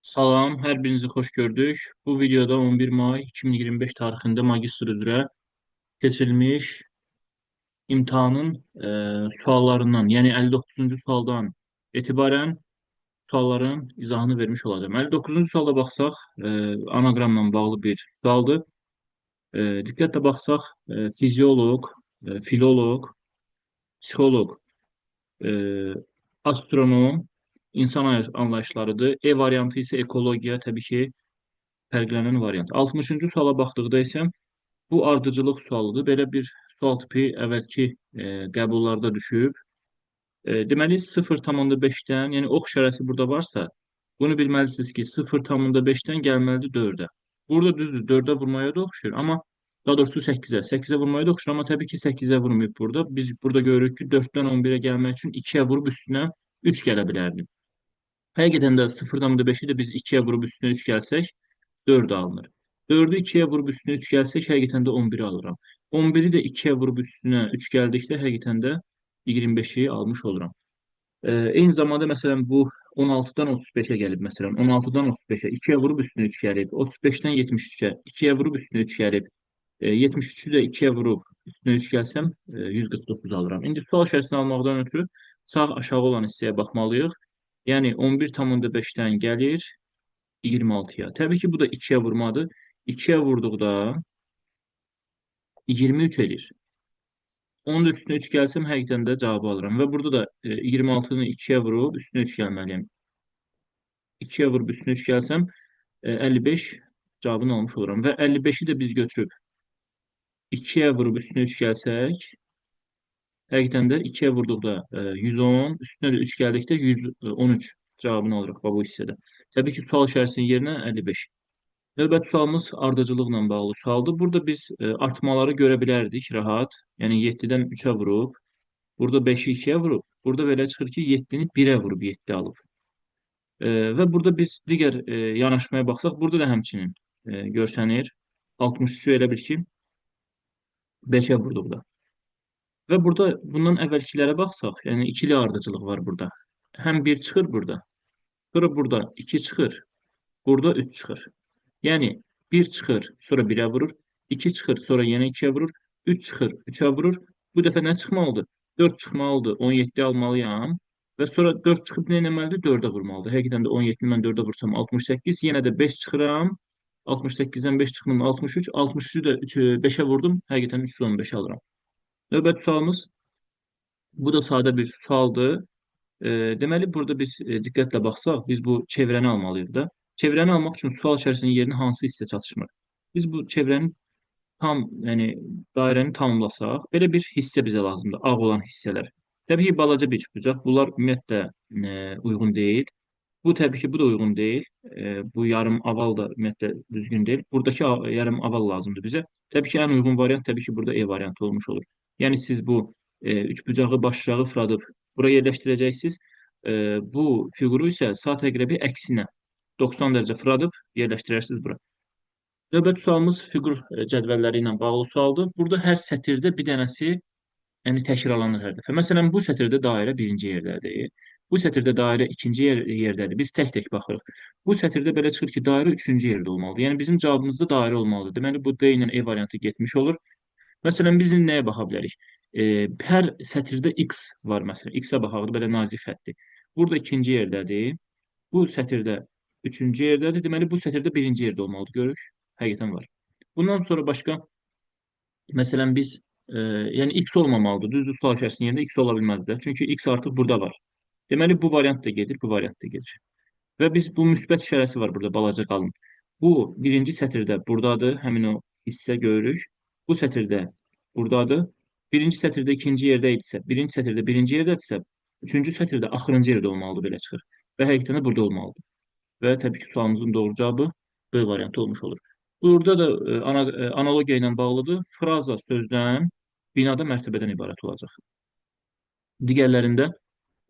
Salam, hər birinizi xoş gördük. Bu videoda 11 may 2025 tarixində magistr üzrə keçirilmiş imtahanın suallarından, yəni 59-cu sualdan etibarən sualların izahını vermiş olacağım. 59-cu suala baxsaq, anaqramla bağlı bir sualdır. Diqqətlə baxsaq, fizioloq, filoloq, psixoloq, e, astronom, insan anlayışlarıdır. E variantı isə ekologiya, təbii ki, fərqlənən variant. 60-cı suala baxdıqda isə bu ardıcıllıq sualıdır. Belə bir sual tipi əvvəlki qəbullarda düşüb. Deməli 0,5-dən, yəni ox işarəsi burada varsa, bunu bilməlisiniz ki, 0,5-dən gəlməlidir 4-ə. Burada düzdür, 4-ə vurmaya da oxşuyur, amma daha doğrusu 8-ə. 8-ə vurmaya da oxşuyur, amma təbii ki 8-ə vurmayıb burada. Biz burada görürük ki, 4-dən 11-ə gəlmək üçün 2-yə vurub üstünə 3 gələ bilərdi. Həqiqətən də 0,5-i də biz 2-yə vurub üstünə 3 gəlsək, 4 alınır. 4-ü 2-yə vurub üstünə 3 gəlsək, həqiqətən də 11-i alıram. 11-i də 2-yə vurub üstünə 3 gəldikdə, həqiqətən də 25-i almış oluram. Eyni zamanda, məsələn, bu 16-dan 35-ə gəlib, məsələn, 16-dan 35-ə 2-yə vurub üstünə 3 gəlib, 35-dən 73-ə 2-yə vurub üstünə 3 gəlib, 73-ü də 2-yə vurub üstünə 3 gəlsəm, 149 alıram. İndi sual içərisini almaqdan ötürü sağ aşağı olan hissəyə baxmalıyıq. Yəni 11,5-dən gəlir 26-ya. Təbii ki, bu da 2-yə vurmadır. 2-yə vurduqda 23 edir. Onun da üstünə 3 gəlsəm, həqiqətən də cavabı alıram. Və burada da 26-nı 2-yə vurub üstünə 3 gəlməliyəm. 2-yə vurub üstünə 3 gəlsəm, 55 cavabını almış oluram. Və 55-i də biz götürüb 2-yə vurub üstünə 3 gəlsək, həqiqətən də 2-yə vurduqda 110, üstünə də 3 gəldikdə 113 cavabını alırıq bu hissədə. Təbii ki, sual içərisinin yerinə 55. Növbəti sualımız ardıcıllıqla bağlı sualdır. Burada biz artmaları görə bilərdik rahat. Yəni 7-dən 3-ə vurub, burada 5-i 2-yə vurub, burada belə çıxır ki, 7-ni 1-ə vurub 7 alıb. Və burada biz digər yanaşmaya baxsaq, burada da həmçinin görsənir. 63-ü elə bil ki, 5-ə vurduqda. Və burada bundan əvvəlkilərə baxsaq, yəni ikili ardıcıllıq var burada. Həm 1 çıxır burada, sonra burada 2 çıxır, burada 3 çıxır. Yəni 1 çıxır, sonra 1-ə vurur, 2 çıxır, sonra yenə 2-yə vurur, 3 çıxır, 3-ə vurur. Bu dəfə nə çıxmalıdır? 4 çıxmalıdır, 17 almalıyam və sonra 4 çıxıb nə etməlidir? 4-ə vurmalıdır. Həqiqətən də 17-ni mən 4-ə vursam 68, yenə də 5 çıxıram. 68-dən 5 çıxdım 63, 63-ü də 5-ə vurdum, həqiqətən 315 alıram. Növbəti sualımız, bu da sadə bir sualdır. Deməli, burada biz diqqətlə baxsaq, biz bu çevrəni almalıyıq da. Çevrəni almaq üçün sual içərisinin yerinə hansı hissə çatışmır? Biz bu çevrənin tam, yəni dairəni tamamlasaq, belə bir hissə bizə lazımdır, ağ olan hissələr. Təbii ki, balaca bir üçbucaq, bunlar ümumiyyətlə uyğun deyil. Bu təbii ki, bu da uyğun deyil. Bu yarım aval da ümumiyyətlə düzgün deyil. Buradakı yarım aval lazımdır bizə. Təbii ki, ən uyğun variant təbii ki, burada E variantı olmuş olur. Yəni siz bu üçbucağı başlıcağı fıradıb bura yerləşdirəcəksiniz. Bu fiquru isə saat əqrəbi əksinə 90 dərəcə fıradıb yerləşdirərsiniz bura. Növbəti sualımız fiqur cədvəlləri ilə bağlı sualdır. Burada hər sətirdə bir dənəsi, yəni təkrarlanır hər dəfə. Məsələn, bu sətirdə dairə birinci yerdədir. Bu sətirdə dairə ikinci yerdədir. Biz tək-tək baxırıq. Bu sətirdə belə çıxır ki, dairə üçüncü yerdə olmalıdır. Yəni bizim cavabımızda dairə olmalıdır. Deməli, bu D ilə E variantı getmiş olur. Məsələn, biz indi nəyə baxa bilərik? Hər sətirdə X var, məsələn. X-ə baxaq, belə nazik xəttir. Burada ikinci yerdədir. Bu sətirdə üçüncü yerdədir. Deməli, bu sətirdə birinci yerdə olmalıdır. Görürük. Həqiqətən var. Bundan sonra başqa, məsələn, biz yəni X olmamalıdır. Düzdür, sual içərisinin yerində X ola bilməzlər. Çünki X artıq burada var. Deməli, bu variant da gedir, bu variant da gedir. Və biz bu müsbət işarəsi var burada, balaca qalın. Bu birinci sətirdə buradadır, həmin o hissə görürük. Bu sətirdə buradadır. Birinci sətirdə ikinci yerdə idisə, birinci sətirdə birinci yerdədirsə, üçüncü sətirdə axırıncı yerdə olmalıdır, belə çıxır. Və həqiqətən də burada olmalıdır. Və təbii ki, sualımızın doğru cavabı B variantı olmuş olur. Burada da analogiya ilə bağlıdır. Fraza sözdən, binada mərtəbədən ibarət olacaq. Digərlərində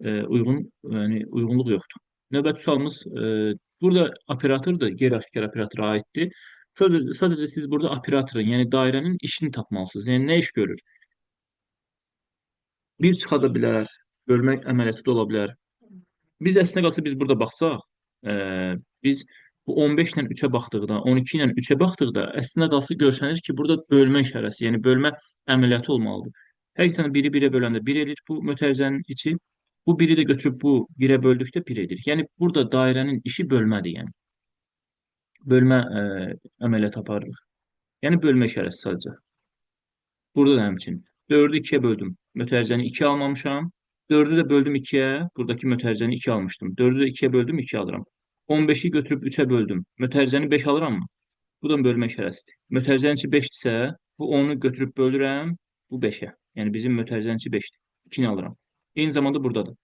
yəni uyğunluq yoxdur. Növbəti sualımız burada operatordur, qeyri-aşkar operatora aiddir. Sadəcə siz burada operatorun, yəni dairənin işini tapmalısınız. Yəni nə iş görür? Bir çıxa da bilər, bölmək əməliyyatı da ola bilər. Biz əslində qalsa biz burada baxsaq, e, biz bu 15 ilə 3-ə baxdıqda, 12 ilə 3-ə baxdıqda əslində qalsa görsənir ki, burada bölmə işarəsi, yəni bölmə əməliyyatı olmalıdır. Həqiqətən biri 1-ə böləndə 1 edir bu mötərizənin içi. Bu biri də götürüb bu 1-ə böldükdə 1 edir. Yəni burada dairənin işi bölmədir, yəni. Bölmə əməliyyatı aparırıq. Yəni bölmə işarəsi sadəcə. Burada da həmçinin. 4-ü 2-yə böldüm. Mötərizəni 2 almamışam. 4-ü də böldüm 2-yə. Buradakı mötərizəni 2 almışdım. 4-ü də 2-yə böldüm, 2 alıram. 15-i götürüb 3-ə böldüm. Mötərizəni 5 alıram mı? Bu da bölmə işarəsidir. Mötərizənin içi 5-dirsə, bu 10-u götürüb bölürəm, bu 5-ə. Yəni bizim mötərizənin içi 5-dir. 2-ni alıram. Eyni zamanda buradadır.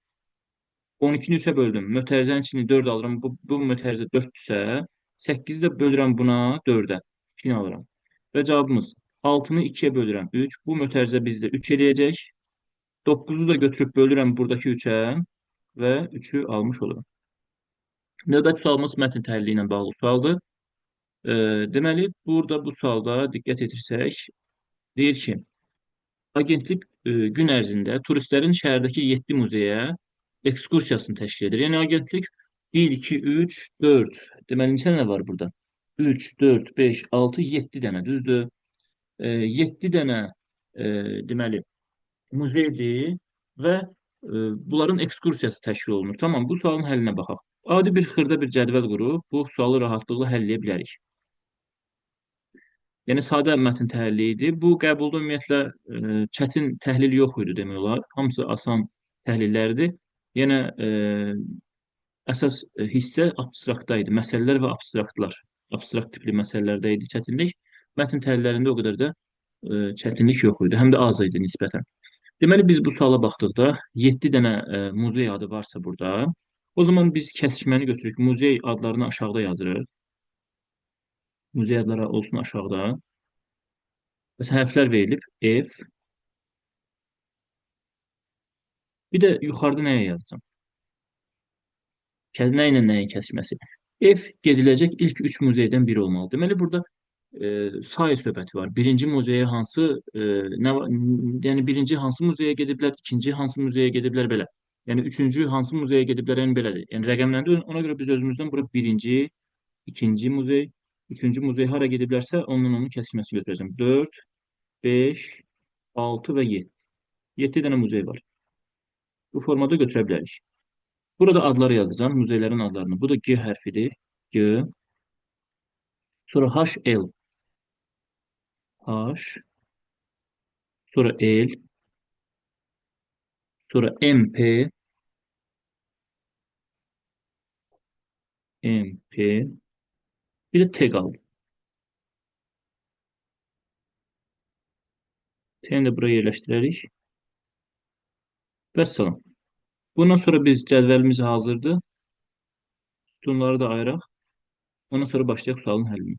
12-ni 3-ə böldüm. Mötərizənin içini 4 alıram. Bu mötərizə 4-dürsə, 8-i də bölürəm buna 4-ə. 2-ni alıram. Və cavabımız 6-nı 2-yə bölürəm 3. Bu mötərizə bizdə 3 eləyəcək. 9-u da götürüb bölürəm buradakı 3-ə və 3-ü almış olurum. Növbəti sualımız mətn təhlili ilə bağlı sualdır. Deməli, burada bu sualda diqqət etirsək, deyir ki, agentlik gün ərzində turistlərin şəhərdəki 7 muzeyə ekskursiyasını təşkil edir. Yəni agentlik 1, 2, 3, 4. Deməli, neçə dənə var burada? 3, 4, 5, 6, 7 dənə, düzdür? 7 dənə deməli muzeydir və bunların ekskursiyası təşkil olunur. Tamam, bu sualın həllinə baxaq. Adi bir xırda bir cədvəl qurub bu sualı rahatlıqla həll edə bilərik. Yəni sadə mətn təhlili idi. Bu qəbulda ümumiyyətlə çətin təhlil yox idi demək olar. Hamısı asan təhlillərdir. Yenə əsas hissə abstraktda idi. Məsələlər və abstraktlar. Abstrakt tipli məsələlərdə idi çətinlik. Mətn təhlillərində o qədər də çətinlik yox idi. Həm də az idi nisbətən. Deməli biz bu suala baxdıqda 7 dənə muzey adı varsa burada, o zaman biz kəsişməni götürürük. Muzey adlarını aşağıda yazırıq. Muzey adları olsun aşağıda. Məsələn, hərflər verilib. F. Bir də yuxarıda nəyə yazacağım? Nə ilə nəyin kəsişməsi? F gediləcək ilk 3 muzeydən biri olmalı. Deməli, burada sayı söhbəti var. Birinci muzeyə hansı, yəni birinci hansı muzeyə gediblər, ikinci hansı muzeyə gediblər, belə. Yəni üçüncü hansı muzeyə gediblər, yəni belədir. Yəni rəqəmləndə ona görə biz özümüzdən bura birinci, ikinci muzey, üçüncü muzey hara gediblərsə, ondan onun kəsişməsi götürəcəm. 4, 5, 6 və 7. 7 dənə muzey var. Bu formada götürə bilərik. Burada adları yazacağım, muzeylərin adlarını. Bu da G hərfidir. G. Sonra HL. H. Sonra L. Sonra MP. MP. Bir de T qaldı. T'ni də buraya yerləşdirərik. Vəssalam. Bundan sonra biz cədvəlimiz hazırdır. Bunları da ayıraq. Ondan sonra başlayaq sualın həllinə.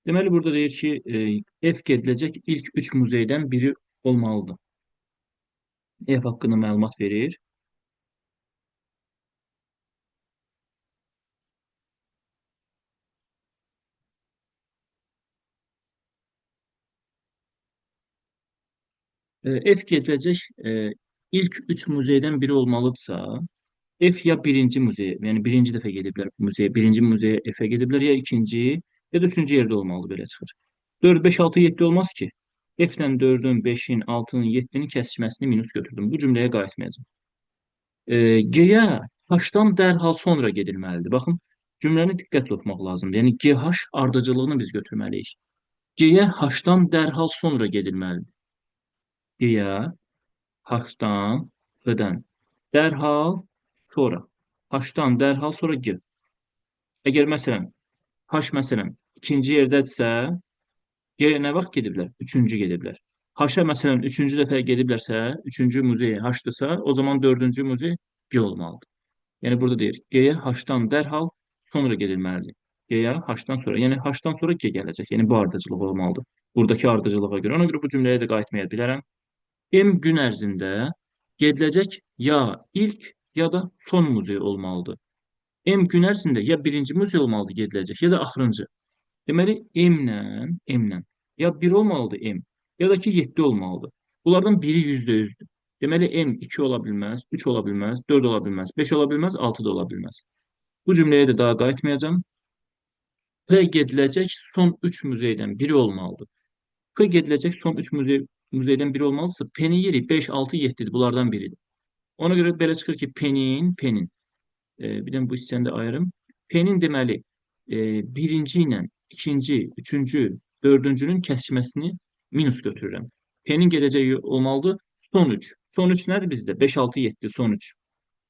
Deməli, burada deyir ki, F gediləcək ilk 3 muzeydən biri olmalıdır. F haqqında məlumat verir. F gediləcək ilk 3 muzeydən biri olmalıdırsa, F ya birinci muzey, yəni birinci dəfə gediblər bu muzeyə, birinci muzeyə F-ə gediblər, ya ikinci, ya da üçüncü yerdə olmalı, belə çıxır. 4, 5, 6, 7 olmaz ki. F-lə 4-ün, 5-in, 6-nın, 7-nin kəsişməsini minus götürdüm. Bu cümləyə qayıtmayacağım. G-yə H-dan dərhal sonra gedilməlidir. Baxın, cümləni diqqətlə oxumaq lazımdır. Yəni GH ardıcıllığını biz götürməliyik. G-yə H-dan dərhal sonra gedilməlidir. G-yə H-dan, H-dən dərhal sonra. H-dan dərhal sonra G. Əgər məsələn, H məsələn ikinci yerdədirsə, G-yə nə vaxt gediblər? Üçüncü gediblər. H-a məsələn üçüncü dəfə gediblərsə, üçüncü muzey H-dırsa, o zaman dördüncü muzey G olmalıdır. Yəni burada deyir, G-yə H-dan dərhal sonra gedilməlidir. G-yə H-dan sonra, yəni H-dan sonra G gələcək. Yəni bu ardıcılıq olmalıdır. Buradakı ardıcılığa görə. Ona görə bu cümləyə də qayıtmaya bilərəm. M gün ərzində gediləcək ya ilk ya da son muzey olmalıdır. M gün ərzində ya birinci muzey olmalıdır gediləcək, ya da axırıncı. Deməli, M-lə ya 1 olmalıdır M, ya da ki 7 olmalıdır. Bunlardan biri %100'dür. Deməli, M 2 ola bilməz, 3 ola bilməz, 4 ola bilməz, 5 ola bilməz, 6 da ola bilməz. Bu cümləyə də daha qayıtmayacağım. P gediləcək son 3 muzeydən biri olmalıdır. P gediləcək son 3 muzeydən biri olmalıdırsa, P-nin yeri 5, 6, 7-dir. Bunlardan biridir. Ona görə belə çıxır ki, P-nin bir də bu hissəni də ayırım. P-nin deməli birinci ilə ikinci, üçüncü, dördüncünün kəsişməsini minus götürürəm. P-nin gedəcəyi olmalıdır son 3. Son 3 nədir bizdə? 5, 6, 7 son 3.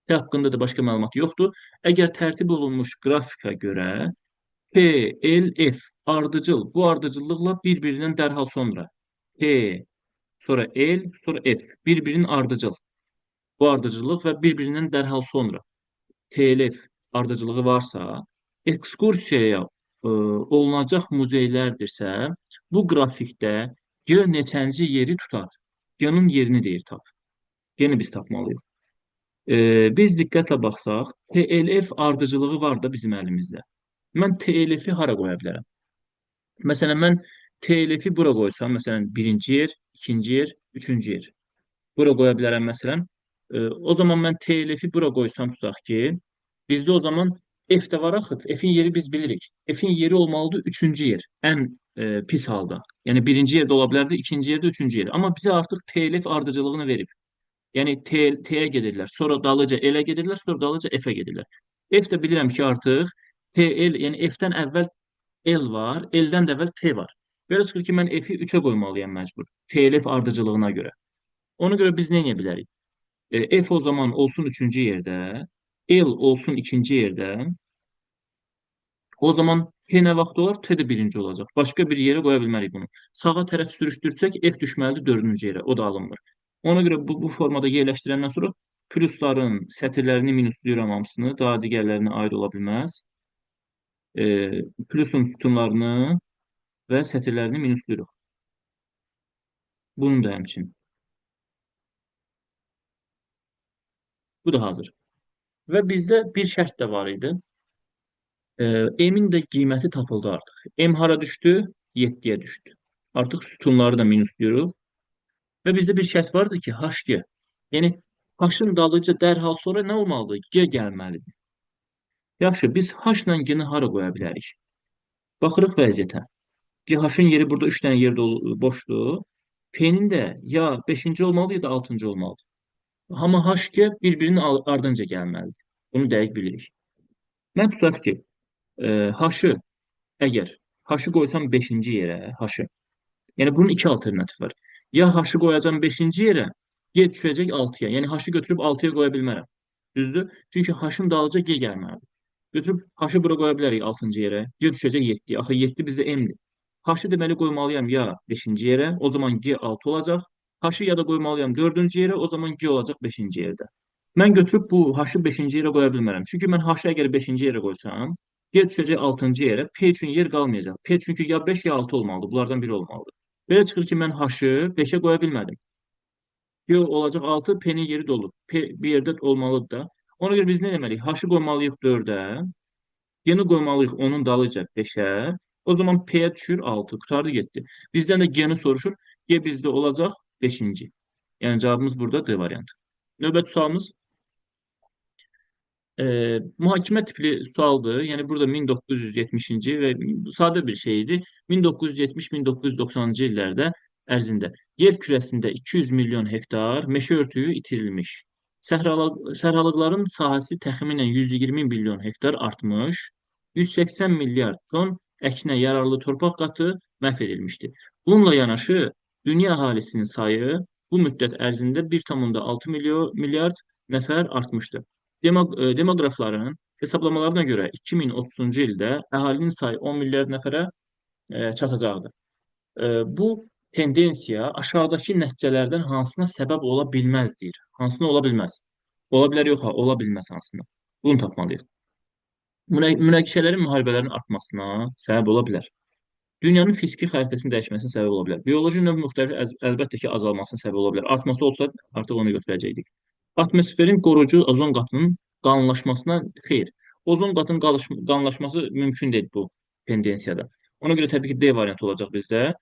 P haqqında da başqa məlumat yoxdur. Əgər tərtib olunmuş qrafika görə P, L, F ardıcıl. Bu ardıcıllıqla bir-birindən dərhal sonra P, sonra L, sonra F bir-birinin ardıcıl. Bu ardıcıllıq və bir-birindən dərhal sonra TLF ardıcılığı varsa, ekskursiyaya olunacaq muzeylərdirsə, bu qrafikdə G neçənci yeri tutar? G-nin yerini deyir tap. Yeni biz tapmalıyıq. Biz diqqətlə baxsaq, TLF ardıcılığı var da bizim əlimizdə. Mən TLF-i hara qoya bilərəm? Məsələn, mən TLF-i bura qoysam, məsələn, birinci yer, ikinci yer, üçüncü yer. Bura qoya bilərəm, məsələn. O zaman mən TLF-i bura qoysam tutaq ki, bizdə o zaman F də var axı. F-in yeri biz bilirik. F-in yeri olmalıdır üçüncü yer. Ən pis halda. Yəni birinci yerdə ola bilərdi, ikinci yerdə, üçüncü yer. Amma bizə artıq TLF ardıcılığını verib. Yəni T-yə gedirlər, sonra dalıca L-ə gedirlər, sonra dalıca F-ə gedirlər. F də bilirəm ki, artıq TL, yəni F-dən əvvəl L var, L-dən də əvvəl T var. Belə çıxır ki, mən F-i 3-ə qoymalıyam məcbur. TLF ardıcılığına görə. Ona görə biz nə edə bilərik? F o zaman olsun üçüncü yerdə, L olsun ikinci yerdə. O zaman P nə vaxt olar? T də birinci olacaq. Başqa bir yerə qoya bilmərik bunu. Sağa tərəf sürüşdürsək, F düşməlidir dördüncü yerə. O da alınmır. Ona görə bu formada yerləşdirəndən sonra plusların sətirlərini minusluyuram hamısını. Daha digərlərinə aid ola bilməz. Plusun sütunlarını və sətirlərini minusluyuruq. Bunun da həmçin. Bu da hazır. Və bizdə bir şərt də var idi. M-in də qiyməti tapıldı artıq. M hara düşdü? 7-yə düşdü. Artıq sütunları da minusluyuruq. Və bizdə bir şərt vardı ki, HG. Yəni, H-ın dalıca dərhal sonra nə olmalıdır? G gəlməlidir. Yaxşı, biz H-la G-ni hara qoya bilərik? Baxırıq vəziyyətə. H-ın yeri burada 3 dənə yerdə boşdur. P-nin də ya 5-ci olmalıdır, ya da 6-cı olmalıdır. Amma HG bir-birinin ardınca gəlməlidir. Bunu dəqiq bilirik. Mən tutaq ki, H-ı əgər H-ı qoysam 5-ci yerə, H-ı. Yəni bunun iki alternatif var. Ya H-ı qoyacam 5-ci yerə, Y düşəcək 6-ya. Yəni H-ı götürüb 6-ya qoya bilmərəm. Düzdür? Çünki H-ın dalıca G gəlməlidir. Götürüb H-ı bura qoya bilərik 6-cı yerə. Y düşəcək 7-yə. Axı 7 bizdə M-dir. H-ı deməli qoymalıyam ya 5-ci yerə, o zaman G 6 olacaq. H-ı ya da qoymalıyam 4-cü yerə, o zaman G olacaq 5-ci yerdə. Mən götürüb bu H-ı 5-ci yerə qoya bilmərəm. Çünki mən H-ı əgər 5-ci yerə qoysam, Y düşəcək 6-cı yerə, P üçün yer qalmayacaq. P çünki ya 5 ya 6 olmalıdır. Bunlardan biri olmalıdır. Belə çıxır ki, mən H-ı 5-ə qoya bilmədim. Y olacaq 6, P-nin yeri dolu. P bir yerdə olmalıdır da. Ona görə biz nə deməliyik? H-ı qoymalıyıq 4-ə, Y-ni qoymalıyıq onun dalıca 5-ə. O zaman P-yə düşür 6, qutardı getdi. Bizdən də G-ni soruşur. G bizdə olacaq 5-ci. Yəni cavabımız burada D variantı. Növbəti sualımız mühakimə tipli sualdır. Yəni burada 1970-ci və sadə bir şey idi. 1970-1990-cı illərdə ərzində yer kürəsində 200 milyon hektar meşə örtüyü itirilmiş. Səhralıqların sahəsi təxminən 120 milyon hektar artmış, 180 milyard ton əkinə yararlı torpaq qatı məhv edilmişdir. Bununla yanaşı, dünya əhalisinin sayı bu müddət ərzində 1,6 milyard nəfər artmışdır. Demoqrafların hesablamalarına görə 2030-cu ildə əhalinin sayı 10 milyard nəfərə çatacaqdır. Bu tendensiya aşağıdakı nəticələrdən hansına səbəb ola bilməz deyir. Hansına ola bilməz? Ola bilər, yox, ola bilməz hansına. Bunu tapmalıyıq. Münaqişələrin, müharibələrin artmasına səbəb ola bilər. Dünyanın fiziki xəritəsinin dəyişməsinə səbəb ola bilər. Bioloji növ müxtəlif əlbəttə ki, azalmasına səbəb ola bilər. Artması olsa artıq onu götürəcəkdik. Atmosferin qorucu ozon qatının qalınlaşmasına xeyr. Ozon qatının qalınlaşması mümkün deyil bu tendensiyada. Ona görə təbii ki, D variantı olacaq bizdə.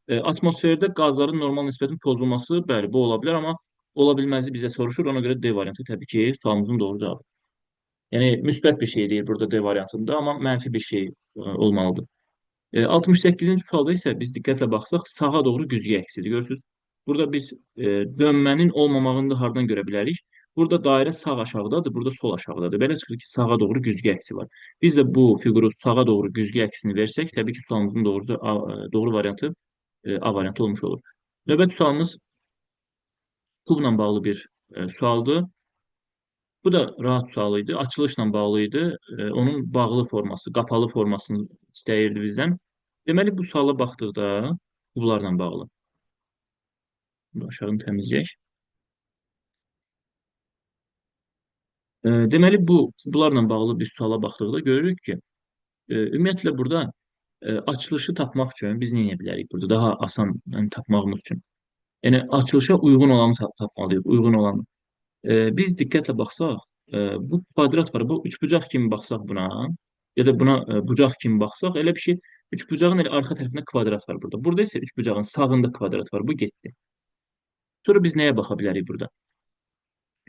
Atmosferdə qazların normal nisbətin pozulması, bəli, bu ola bilər, amma ola bilməzi bizə soruşur. Ona görə D variantı təbii ki, sualımızın doğru cavabı. Yəni müsbət bir şey deyir burada D variantında, amma mənfi bir şey olmalıdır. 68-ci sualda isə biz diqqətlə baxsaq, sağa doğru güzgü əksidir. Görürsünüz, burada biz dönmənin olmamağını da hardan görə bilərik? Burada dairə sağ aşağıdadır, burada sol aşağıdadır. Belə çıxır ki, sağa doğru güzgü əksi var. Biz də bu fiquru sağa doğru güzgü əksini versək, təbii ki, sualımızın doğru variantı A variantı olmuş olur. Növbəti sualımız kubla bağlı bir sualdır. Bu da rahat sual idi. Açılışla bağlı idi. Onun bağlı forması, qapalı formasını istəyirdi bizdən. Deməli, bu suala baxdıqda kublarla bağlı. Bunu aşağıını təmizləyək. Deməli, bu kublarla bağlı bir suala baxdıqda görürük ki, ümumiyyətlə burada açılışı tapmaq üçün biz nə edə bilərik burada? Daha asan yəni, tapmağımız üçün. Yəni, açılışa uyğun olanı tapmalıyıq, uyğun olanı. Biz diqqətlə baxsaq, bu kvadrat var. Bu üçbucaq kimi baxsaq buna, ya da buna bucaq kimi baxsaq, elə bir şey, üçbucağın elə arxa tərəfində kvadrat var burada. Burada isə üçbucağın sağında kvadrat var. Bu getdi. Sonra biz nəyə baxa bilərik burada?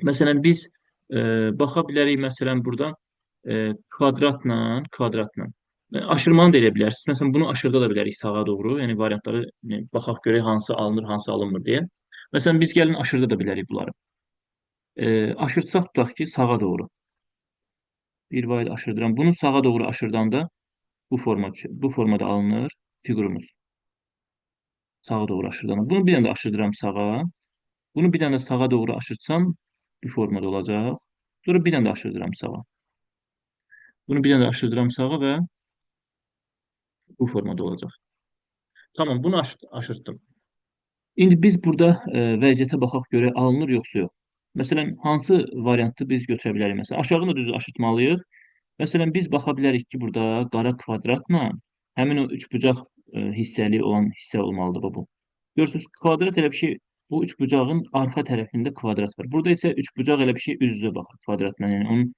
Məsələn, biz baxa bilərik, məsələn, burada kvadratla. Aşırmanı da edə bilərsiniz. Məsələn, bunu aşırda da bilərik sağa doğru. Yəni, variantları baxaq görək hansı alınır, hansı alınmır deyə. Məsələn, biz gəlin aşırda da bilərik bunları. Aşırtsaq tutaq ki, sağa doğru. Bir vayd aşırdıram. Bunu sağa doğru aşırdanda bu formada alınır fiqurumuz. Sağa doğru aşırdanda. Bunu bir dənə də aşırdıram sağa. Bunu bir dənə də sağa doğru aşırtsam bu formada olacaq. Sonra bir dənə də aşırdıram sağa. Bunu bir dənə də aşırdıram sağa və bu formada olacaq. Tamam, bunu aşırtdım. İndi biz burada vəziyyətə baxaq görək alınır yoxsa yox. Məsələn, hansı variantı biz götürə bilərik? Məsələn, aşağını düzü aşırtmalıyıq. Məsələn, biz baxa bilərik ki, burada qara kvadratla həmin o üçbucaq hissəli olan hissə olmalıdır bu. Görürsünüz, kvadrat elə bir şey, bu üçbucağın arxa tərəfində kvadrat var. Burada isə üçbucaq elə bir şey üz-üzə baxır kvadratla. Yəni onun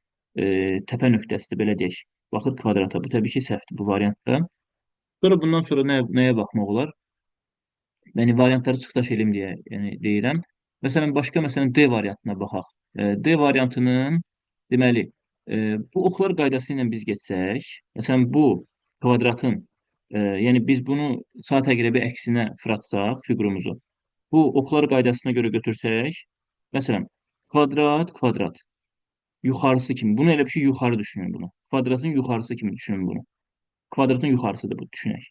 təpə nöqtəsidir, belə deyək. Baxır kvadrata. Bu təbii ki, səhvdir bu variantda. Sonra bundan sonra nəyə baxmaq olar? Yəni variantları çıxış eləyim deyə yəni deyirəm. Məsələn, məsələn D variantına baxaq. D variantının deməli bu oxlar qaydası ilə biz getsək, məsələn bu kvadratın yəni biz bunu saat əqrəbi əksinə fırlatsaq fiqurumuzu. Bu oxlar qaydasına görə götürsək, məsələn kvadrat yuxarısı kimi. Bunu elə bir şey yuxarı düşünün bunu. Kvadratın yuxarısı kimi düşünün bunu. Kvadratın yuxarısıdır bu düşünək.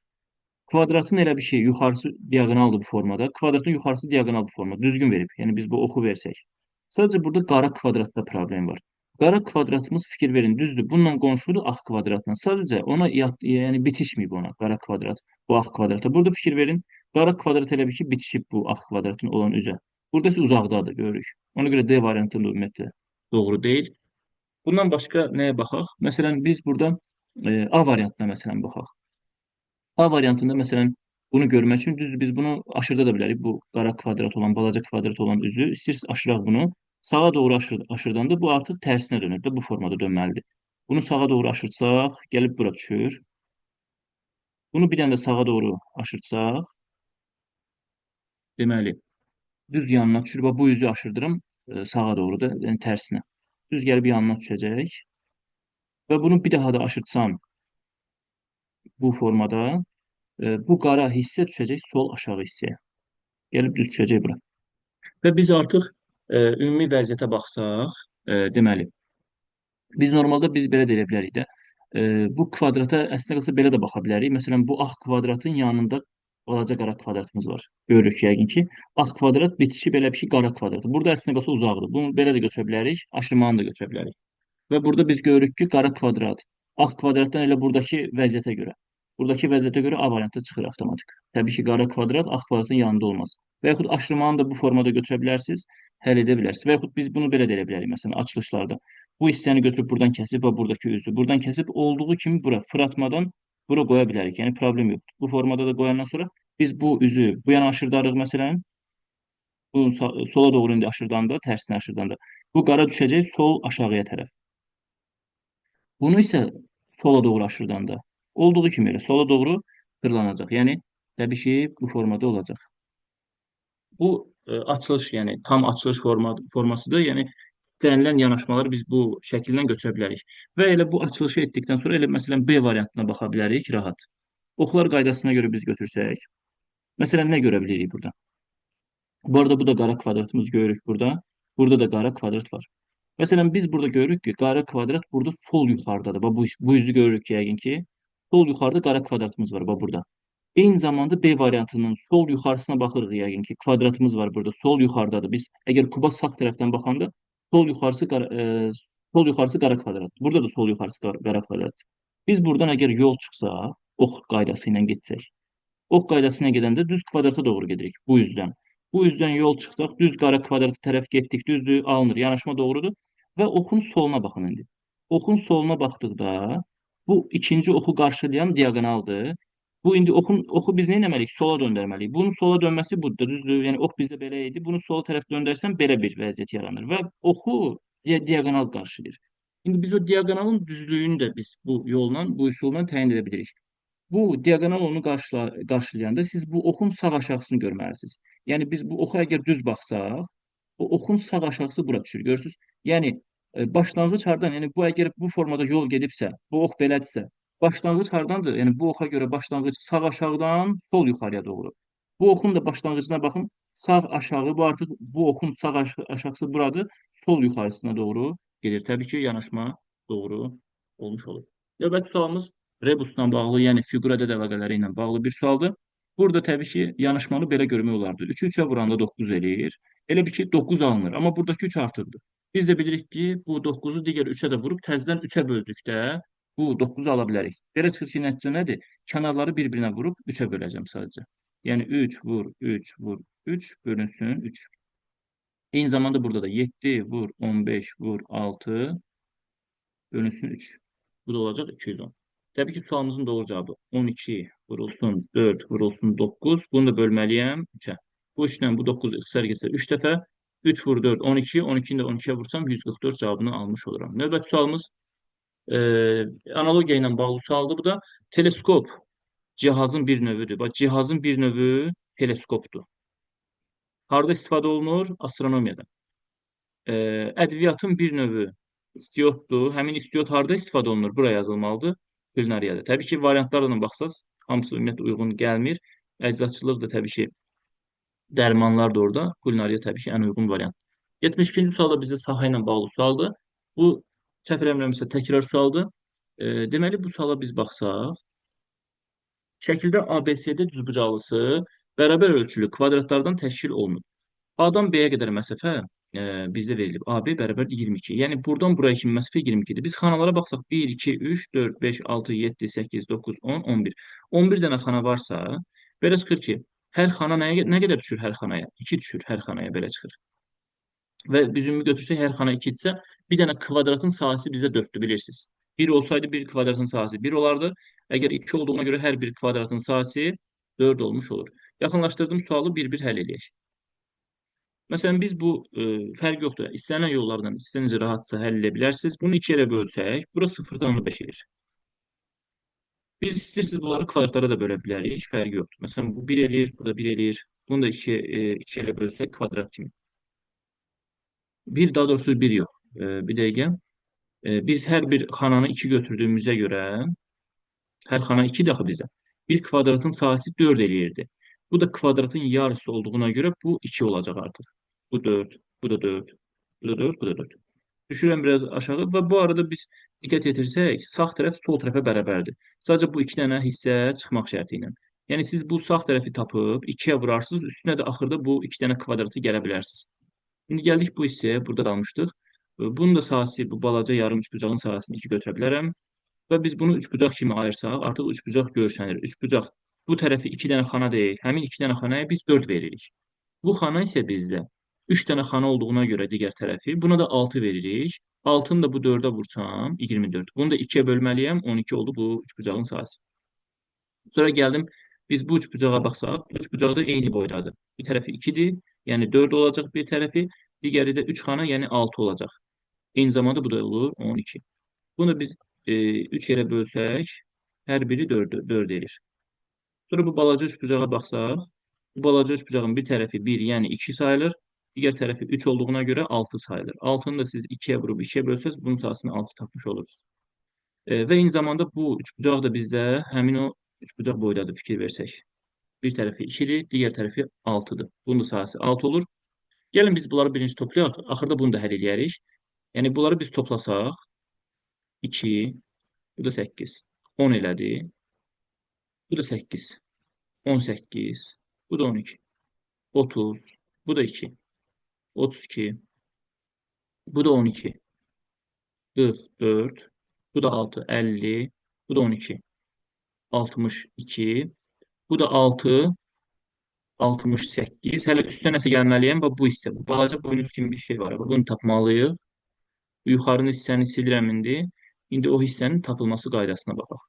Kvadratın elə bir şey yuxarısı diaqonaldır bu formada. Kvadratın yuxarısı diaqonal bu formada. Düzgün verib. Yəni biz bu oxu versək. Sadəcə burada qara kvadratda problem var. Qara kvadratımız fikir verin düzdür. Bununla qonşudur ağ kvadratla. Sadəcə ona yəni bitişməyib ona qara kvadrat bu ağ kvadrata. Burada fikir verin. Qara kvadrat elə bir ki bitişib bu ağ kvadratın olan üzə. Burada isə uzaqdadır görürük. Ona görə D variantı ümumiyyətlə doğru deyil. Bundan başqa nəyə baxaq? Məsələn biz burada A variantına məsələn baxaq. A variantında məsələn bunu görmək üçün düzdür biz bunu aşırda da bilərik. Bu qara kvadrat olan, balaca kvadrat olan üzü istəyirsiniz aşıraq bunu. Sağa doğru aşırdanda bu artıq tərsinə dönür də bu formada dönməlidir. Bunu sağa doğru aşırtsaq, gəlib bura düşür. Bunu bir dənə də sağa doğru aşırtsaq, deməli düz yanına düşür. Bu üzü aşırdırım sağa doğru da, yəni tərsinə. Düz gəlib yanına düşəcək. Və bunu bir daha da aşırtsam bu formada bu qara hissə düşəcək sol aşağı hissəyə. Gəlib düz düşəcək bura. Və biz artıq ümumi vəziyyətə baxsaq, deməli, biz belə də edə bilərik də. Bu kvadrata əslində qalsa belə də baxa bilərik. Məsələn, bu ağ kvadratın yanında balaca qara kvadratımız var. Görürük yəqin ki, ağ kvadrat bitişib belə bir şey qara kvadratı. Burada əslində qalsa uzaqdır. Bunu belə də götürə bilərik, aşırmanı da götürə bilərik. Və burada biz görürük ki, qara kvadrat ağ kvadratdan elə buradakı vəziyyətə görə. Buradakı vəziyyətə görə A variantı çıxır avtomatik. Təbii ki, qara kvadrat ağ kvadratın yanında olmaz. Və yaxud aşırmanı da bu formada götürə bilərsiniz, həll edə bilərsiniz. Və yaxud biz bunu belə də edə bilərik, məsələn, açılışlarda. Bu hissəni götürüb buradan kəsib və buradakı üzü. Buradan kəsib olduğu kimi bura fırlatmadan bura qoya bilərik. Yəni problem yoxdur. Bu formada da qoyandan sonra biz bu üzü bu yana aşırdarıq məsələn. Bu sola doğru indi aşırdanda, tərsinə aşırdanda. Bu qara düşəcək sol aşağıya tərəf. Bunu isə sola doğru aşırdanda olduğu kimi elə sola doğru fırlanacaq. Yəni Təbii ki, bu formada olacaq. Bu açılış, yəni tam açılış formasıdır. Yəni istənilən yanaşmaları biz bu şəkildən götürə bilərik. Və elə bu açılışı etdikdən sonra elə məsələn B variantına baxa bilərik rahat. Oxlar qaydasına görə biz götürsək, məsələn nə görə bilirik burada? Bu arada bu da qara kvadratımız görürük burada. Burada da qara kvadrat var. Məsələn biz burada görürük ki, qara kvadrat burada sol yuxarıdadır. Bax bu üzü görürük ki, yəqin ki, sol yuxarıda qara kvadratımız var bax burada. Eyni zamanda B variantının sol yuxarısına baxırıq yəqin ki, kvadratımız var burada. Sol yuxarıdadır. Biz əgər kuba sağ tərəfdən baxanda sol yuxarısı qara kvadrat. Burada da sol yuxarısı qara kvadrat. Biz buradan əgər yol çıxsaq, ox qaydası ilə getsək, ok qaydasına gedəndə düz kvadrata doğru gedirik bu üzdən. Bu üzdən yol çıxsaq, düz qara kvadrata tərəf getdik, düzdür, alınır, yanaşma doğrudur və oxun soluna baxın indi. Oxun soluna baxdıqda bu ikinci oxu qarşılayan diaqonaldır. Bu indi oxu biz nə etməliyik? Sola döndərməliyik. Bunun sola dönməsi budur, düzdür? Yəni ox bizdə belə idi. Bunu sola tərəf döndərsəm belə bir vəziyyət yaranır və oxu diaqonal qarşılayır. İndi biz o diaqonalın düzlüyünü də biz bu yolla, bu üsulla təyin edə bilirik. Bu diaqonal onu qarşılayanda siz bu oxun sağ aşağısını görməlisiniz. Yəni biz bu oxa əgər düz baxsaq, o oxun sağ aşağısı bura düşür. Görürsüz? Yəni başlanğıc hardan? Yəni bu əgər bu formada yol gedibsə, bu ox belədirsə, başlanğıc hardandır? Yəni bu oxa görə başlanğıc sağ aşağıdan sol yuxarıya doğru. Bu oxun da başlanğıcına baxın. Sağ aşağı bu artıq bu oxun sağ aşağısı buradır. Sol yuxarısına doğru gedir. Təbii ki, yanaşma doğru olmuş olur. Növbəti sualımız rebusla bağlı, yəni fiqura ədəd əlaqələri ilə bağlı bir sualdır. Burada təbii ki, yanaşmanı belə görmək olardı. 3-ü 3-ə vuranda 9 eləyir. Elə bir ki, 9 alınır. Amma buradakı 3 artırdı. Biz də bilirik ki, bu 9-u digər 3-ə də vurub təzədən 3-ə böldükdə bu 9-u ala bilərik. Belə çıxır ki, nəticə nədir? Kənarları bir-birinə vurub 3-ə böləcəm sadəcə. Yəni 3 vur, 3 vur, 3 bölünsün 3. Eyni zamanda burada da 7 vur, 15 vur, 6 bölünsün 3. Bu da olacaq 210. Təbii ki, sualımızın doğru cavabı 12 vurulsun 4 vurulsun 9. Bunu da bölməliyəm 3-ə. Bu 3-dən bu 9 ixtisar getsə 3 dəfə. 3 vur 4, 12. 12-ni də 12-yə vursam 144 cavabını almış oluram. Növbəti sualımız e, analogiya ilə bağlı sualdır. Bu da teleskop cihazın bir növüdür. Bax, cihazın bir növü teleskopdur. Harda istifadə olunur? Astronomiyada. Ədviyyatın bir növü istiotdur. Həmin istiot harda istifadə olunur? Bura yazılmalıdır. Kulinariyada. Təbii ki, variantlarla baxsaz, hamısı ümumiyyətlə uyğun gəlmir. Əczaçılıq da təbii ki, dərmanlar da orada. Kulinariya təbii ki, ən uyğun variant. 72-ci sual da bizə saha ilə bağlı sualdır. Bu, səhv eləmirəmsə, təkrar sualdır. Deməli, bu suala biz baxsaq, şəkildə ABCD düzbucaqlısı bərabər ölçülü kvadratlardan təşkil olunur. A-dan B-yə qədər məsafə bizdə verilib. AB bərabər 22. Yəni buradan buraya kimi məsafə 22-dir. Biz xanalara baxsaq 1, 2, 3, 4, 5, 6, 7, 8, 9, 10, 11. 11 dənə xana varsa, belə çıxır ki, hər xana nə qədər düşür hər xanaya? 2 düşür hər xanaya belə çıxır. Və biz ümumi götürsək hər xana 2-dirsə, bir dənə kvadratın sahəsi bizdə 4-dür, bilirsiniz. 1 olsaydı bir kvadratın sahəsi 1 olardı. Əgər 2 olduğuna görə hər bir kvadratın sahəsi 4 olmuş olur. Yaxınlaşdırdığım sualı bir-bir həll edək. Məsələn, biz bu fərq yoxdur. İstənilən yollardan istənincə rahatsa həll edə bilərsiniz. Bunu 2 ilə bölsək, bura 0-dan 5 edir. Biz istəyirsiniz bunları kvadratlara da bölə bilərik, fərqi yoxdur. Məsələn, bu 1 eləyir, bu da 1 eləyir. Bunu da 2 ilə bölsək kvadrat kimi. Bir, daha doğrusu 1 yox. Bir dəqiqə. Biz hər bir xananı 2 götürdüyümüzə görə, hər xana 2 daxı bizə. Bir kvadratın sahəsi 4 eləyirdi. Bu da kvadratın yarısı olduğuna görə bu 2 olacaq artıq. Bu 4, bu da 4, bu da 4, bu da 4. Düşürəm biraz aşağı və bu arada biz diqqət yetirsək, sağ tərəf sol tərəfə bərabərdir. Sadəcə bu 2 dənə hissə çıxmaq şərti ilə. Yəni siz bu sağ tərəfi tapıb 2-yə vurarsınız, üstünə də axırda bu 2 dənə kvadratı gələ bilərsiniz. İndi gəldik bu hissəyə, burada qalmışdıq. Bunun da sahəsi, bu balaca yarım üçbucağın sahəsini 2 götürə bilərəm. Və biz bunu üçbucaq kimi ayırsaq, artıq üçbucaq görsənir. Üçbucaq bu tərəfi 2 dənə xana deyil, həmin 2 dənə xanaya biz 4 veririk. Bu xana isə bizdə 3 dənə xana olduğuna görə digər tərəfi, buna da 6 veririk. 6-nı da bu 4-ə vursam 24. Bunu da 2-yə bölməliyəm, 12 oldu bu üçbucağın sahəsi. Sonra gəldim, biz bu üçbucağa baxsaq, bu üçbucaq da eyni boydadır. Bir tərəfi 2-dir, yəni 4 olacaq bir tərəfi, digəri də 3 xana, yəni 6 olacaq. Eyni zamanda bu da olur 12. Bunu biz 3 yerə bölsək, hər biri 4 edir. Sonra bu balaca üçbucağa baxsaq, bu balaca üçbucağın bir tərəfi 1, yəni 2 sayılır. Digər tərəfi 3 olduğuna görə 6 sayılır. 6-nı da siz 2-yə vurub 2-yə bölsəz, bunun sayısını 6 tapmış olursunuz. Və eyni zamanda bu üçbucaq da bizdə həmin o üçbucaq boydadır, fikir versək. Bir tərəfi 2-dir, digər tərəfi 6-dır. Bunun da sayısı 6 olur. Gəlin biz bunları birinci toplayaq, axırda bunu da həll edərik. Yəni bunları biz toplasaq, 2, bu da 8, 10 elədi. Bu da 8, 18, bu da 12, 30, bu da 2, 32, bu da 12, 44, bu da 6, 50, bu da 12, 62, bu da 6, 68. Hələ üstə nəsə gəlməliyəm. Bax bu hissə, bu balaca boynuz kimi bir şey var. Bax, bunu tapmalıyıq. Yuxarının hissəni silirəm indi. İndi o hissənin tapılması qaydasına baxaq.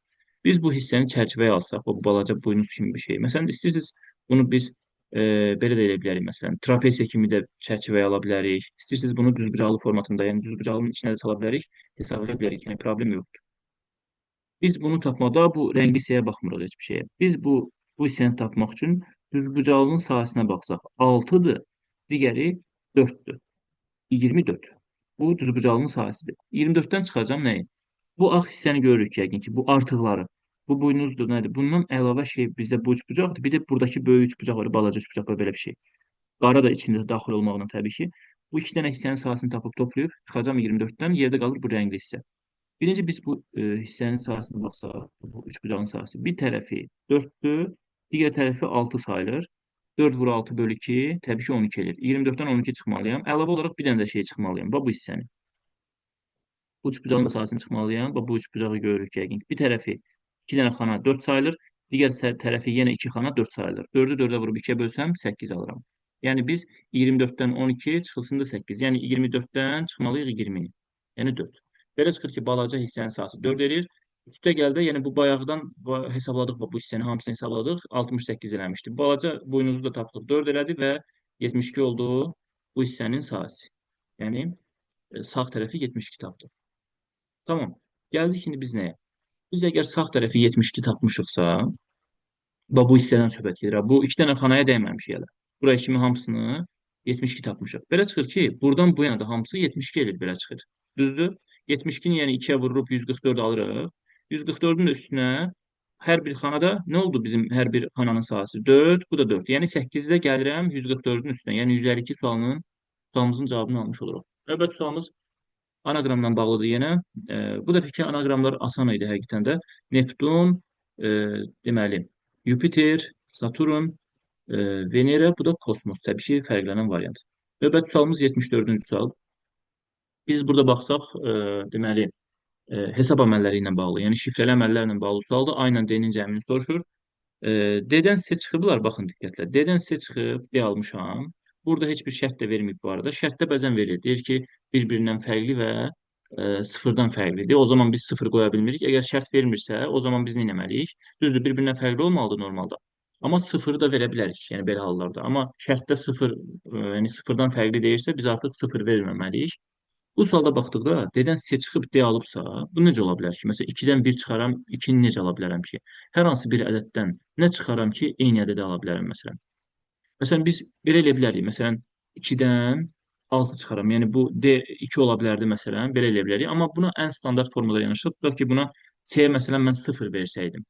Biz bu hissəni çərçivəyə alsaq, o balaca buynuz kimi bir şey. Məsələn, istəyirsiniz bunu biz belə də edə bilərik. Məsələn, trapesiya kimi də çərçivəyə ala bilərik. İstəyirsiniz bunu düzbucaqlı formatında, yəni düzbucağının içinə də sala bilərik, hesab edə bilərik. Yəni problem yoxdur. Biz bunu tapmada bu rəngli hissəyə baxmırıq heç bir şeyə. Biz bu hissəni tapmaq üçün düzbucağının sahəsinə baxsaq 6-dır, digəri 4-dür. 24. Bu düzbucağının sahəsidir. 24-dən çıxacam nəyi? Bu ağ hissəni görürük yəqin ki, bu artıqları. Bu buynuzdur, nədir? Bundan əlavə şey bizdə bu üçbucaqdır. Bir də buradakı böyük üçbucaq var, balaca üçbucaq var, belə bir şey. Qara da içində daxil olmaqla təbii ki. Bu iki dənə hissənin sahəsini tapıb toplayıb çıxacam 24-dən, yerdə qalır bu rəngli hissə. Birinci biz bu hissənin sahəsinə baxsaq, bu üçbucağın sahəsi. Bir tərəfi 4-dür, digər tərəfi 6 sayılır. 4 vur 6 bölü 2, təbii ki 12 edir. 24-dən 12 çıxmalıyam. Əlavə olaraq bir dənə də şey çıxmalıyam. Bax bu hissəni. Bu üçbucağın da sahəsini çıxmalıyam. Bax bu üçbucağı görürük yəqin. Bir tərəfi 2 dənə xana 4 sayılır. Digər tərəfi yenə 2 xana 4 sayılır. 4-ü 4-ə vurub 2-yə bölsəm 8 alıram. Yəni biz 24-dən 12 çıxılsın da 8. Yəni 24-dən çıxmalıyıq 20. Yəni 4. Belə çıxır ki, balaca hissənin sahəsi 4 edir. Üstə gəldə, yəni bu bayaqdan hesabladıq, bu hissənin hamısını hesabladıq, 68 eləmişdi. Balaca boynuzu da tapdıq, 4 elədi və 72 oldu bu hissənin sahəsi. Yəni sağ tərəfi 72 tapdıq. Tamam. Gəldik şimdi biz nəyə? Biz əgər sağ tərəfi 72 tapmışıqsa, bax bu hissədən söhbət gedir. Bu iki dənə xanaya dəyməmişik hələ. Buraya kimi hamısını 72 tapmışıq. Belə çıxır ki, buradan bu yana da hamısı 72 edir, belə çıxır. Düzdür? 72-ni yəni 2-yə vururup 144 alırıq. 144-ün də üstünə hər bir xanada nə oldu bizim hər bir xananın sahəsi? 4, bu da 4. Yəni 8-də gəlirəm 144-ün üstünə. Yəni 152 sualımızın cavabını almış oluruq. Növbəti sualımız anaqramla bağlıdır yenə. Bu dəfəki anaqramlar asan idi həqiqətən də. Neptun, e, deməli, Yupiter, Saturn, Venera, bu da kosmos. Təbii ki, fərqlənən variant. Növbəti sualımız 74-cü sual. Biz burada baxsaq, deməli, hesab əməlləri ilə bağlı, yəni şifrəli əməllərlə bağlı sualdır. Aynen D-nin cəmini soruşur. D-dən C çıxıblar, baxın diqqətlə. D-dən C çıxıb, D almışam. Burada heç bir şərt də verməyib bu arada. Şərtdə bəzən verir. Deyir ki, bir-birindən fərqli və sıfırdan fərqlidir. O zaman biz sıfır qoya bilmirik. Əgər şərt vermirsə, o zaman biz nə etməliyik? Düzdür, bir-birindən fərqli olmalıdır normalda. Amma sıfırı da verə bilərik, yəni belə hallarda. Amma şərtdə sıfır, yəni sıfırdan fərqli deyirsə, biz artıq sıfır verməməliyik. Bu sualda baxdıqda D-dən C çıxıb D alıbsa, bu necə ola bilər ki? Məsələn, 2-dən 1 çıxaram, 2-ni necə ala bilərəm ki? Hər hansı bir ədəddən nə çıxaram ki, eyni ədədi ala bilərəm məsələn? Məsələn, biz belə eləyə bilərik. Məsələn, 2-dən 6 çıxaram. Yəni bu D2 ola bilərdi məsələn, belə eləyə bilərik. Amma buna ən standart formada yanaşıb, tutaq ki, buna C-yə məsələn mən 0 versəydim.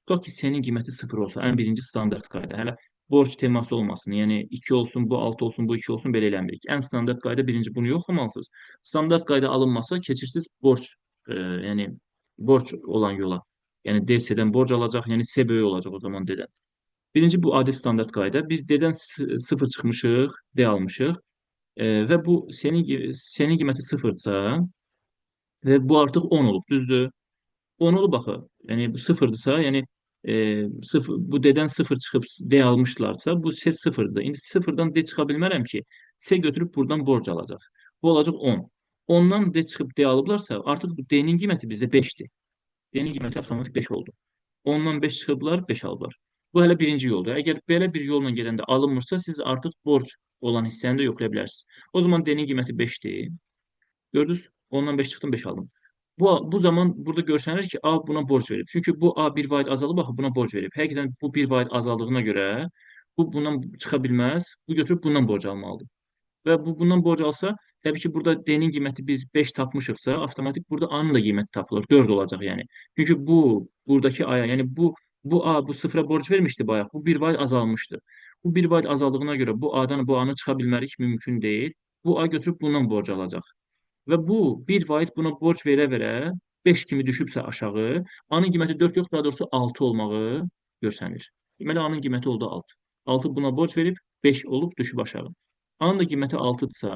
Tutaq ki, C-nin qiyməti 0 olsa, ən birinci standart qayda. Hələ borc teması olmasın. Yəni 2 olsun, bu 6 olsun, bu 2 olsun, belə eləmirik. Ən standart qayda birinci bunu yoxlamalısınız. Standart qayda alınmasa keçirsiniz borc, yəni borc olan yola. Yəni D-dən borc alacaq, yəni C böyük olacaq o zaman D-dən. Birinci bu adi standart qayda. Biz D-dən 0 çıxmışıq, D almışıq. Və bu C-nin qiyməti 0-dırsa və bu artıq 10 olub, düzdür? 10 olub axı. Yəni bu 0-dırsa, yəni 0, bu D-dən 0 çıxıb D almışlarsa, bu C 0-dır. İndi 0-dan D çıxa bilmərəm ki, C götürüb buradan borc alacaq. Bu olacaq 10. 10-dan D çıxıb D alıblarsa, artıq bu D-nin qiyməti bizdə 5-dir. D-nin qiyməti avtomatik 5 oldu. 10-dan 5 çıxıblar, 5 alıblar. Bu hələ birinci yoldur. Əgər belə bir yolla gedəndə alınmırsa, siz artıq borc olan hissəni də yoxlaya bilərsiniz. O zaman D-nin qiyməti 5-dir. Gördünüz? 10-dan 5 çıxdım, 5 aldım. Bu zaman burada görsənir ki, A buna borc verib. Çünki bu A bir vahid azalıb, axı buna borc verib. Həqiqətən bu bir vahid azaldığına görə bu bundan çıxa bilməz. Bu götürüb bundan borc almalıdır. Və bundan borc alsa, təbii ki, burada D-nin qiyməti biz 5 tapmışıqsa, avtomatik burada A-nın da qiyməti tapılır. 4 olacaq yəni. Çünki buradakı A-ya, yəni bu A bu sıfıra borc vermişdi bayaq. Bu bir vahid azalmışdı. Bu bir vahid azaldığına görə bu A-dan bu A-nı çıxa bilmərik, mümkün deyil. Bu A götürüb bundan borc alacaq. Və bu bir vahid buna borc verə-verə 5 kimi düşübsə aşağı, A-nın qiyməti 4 yox, daha doğrusu 6 olmağı görsənir. Deməli, A-nın qiyməti oldu 6. 6 buna borc verib 5 olub düşüb aşağı. A-nın da qiyməti 6-dırsa,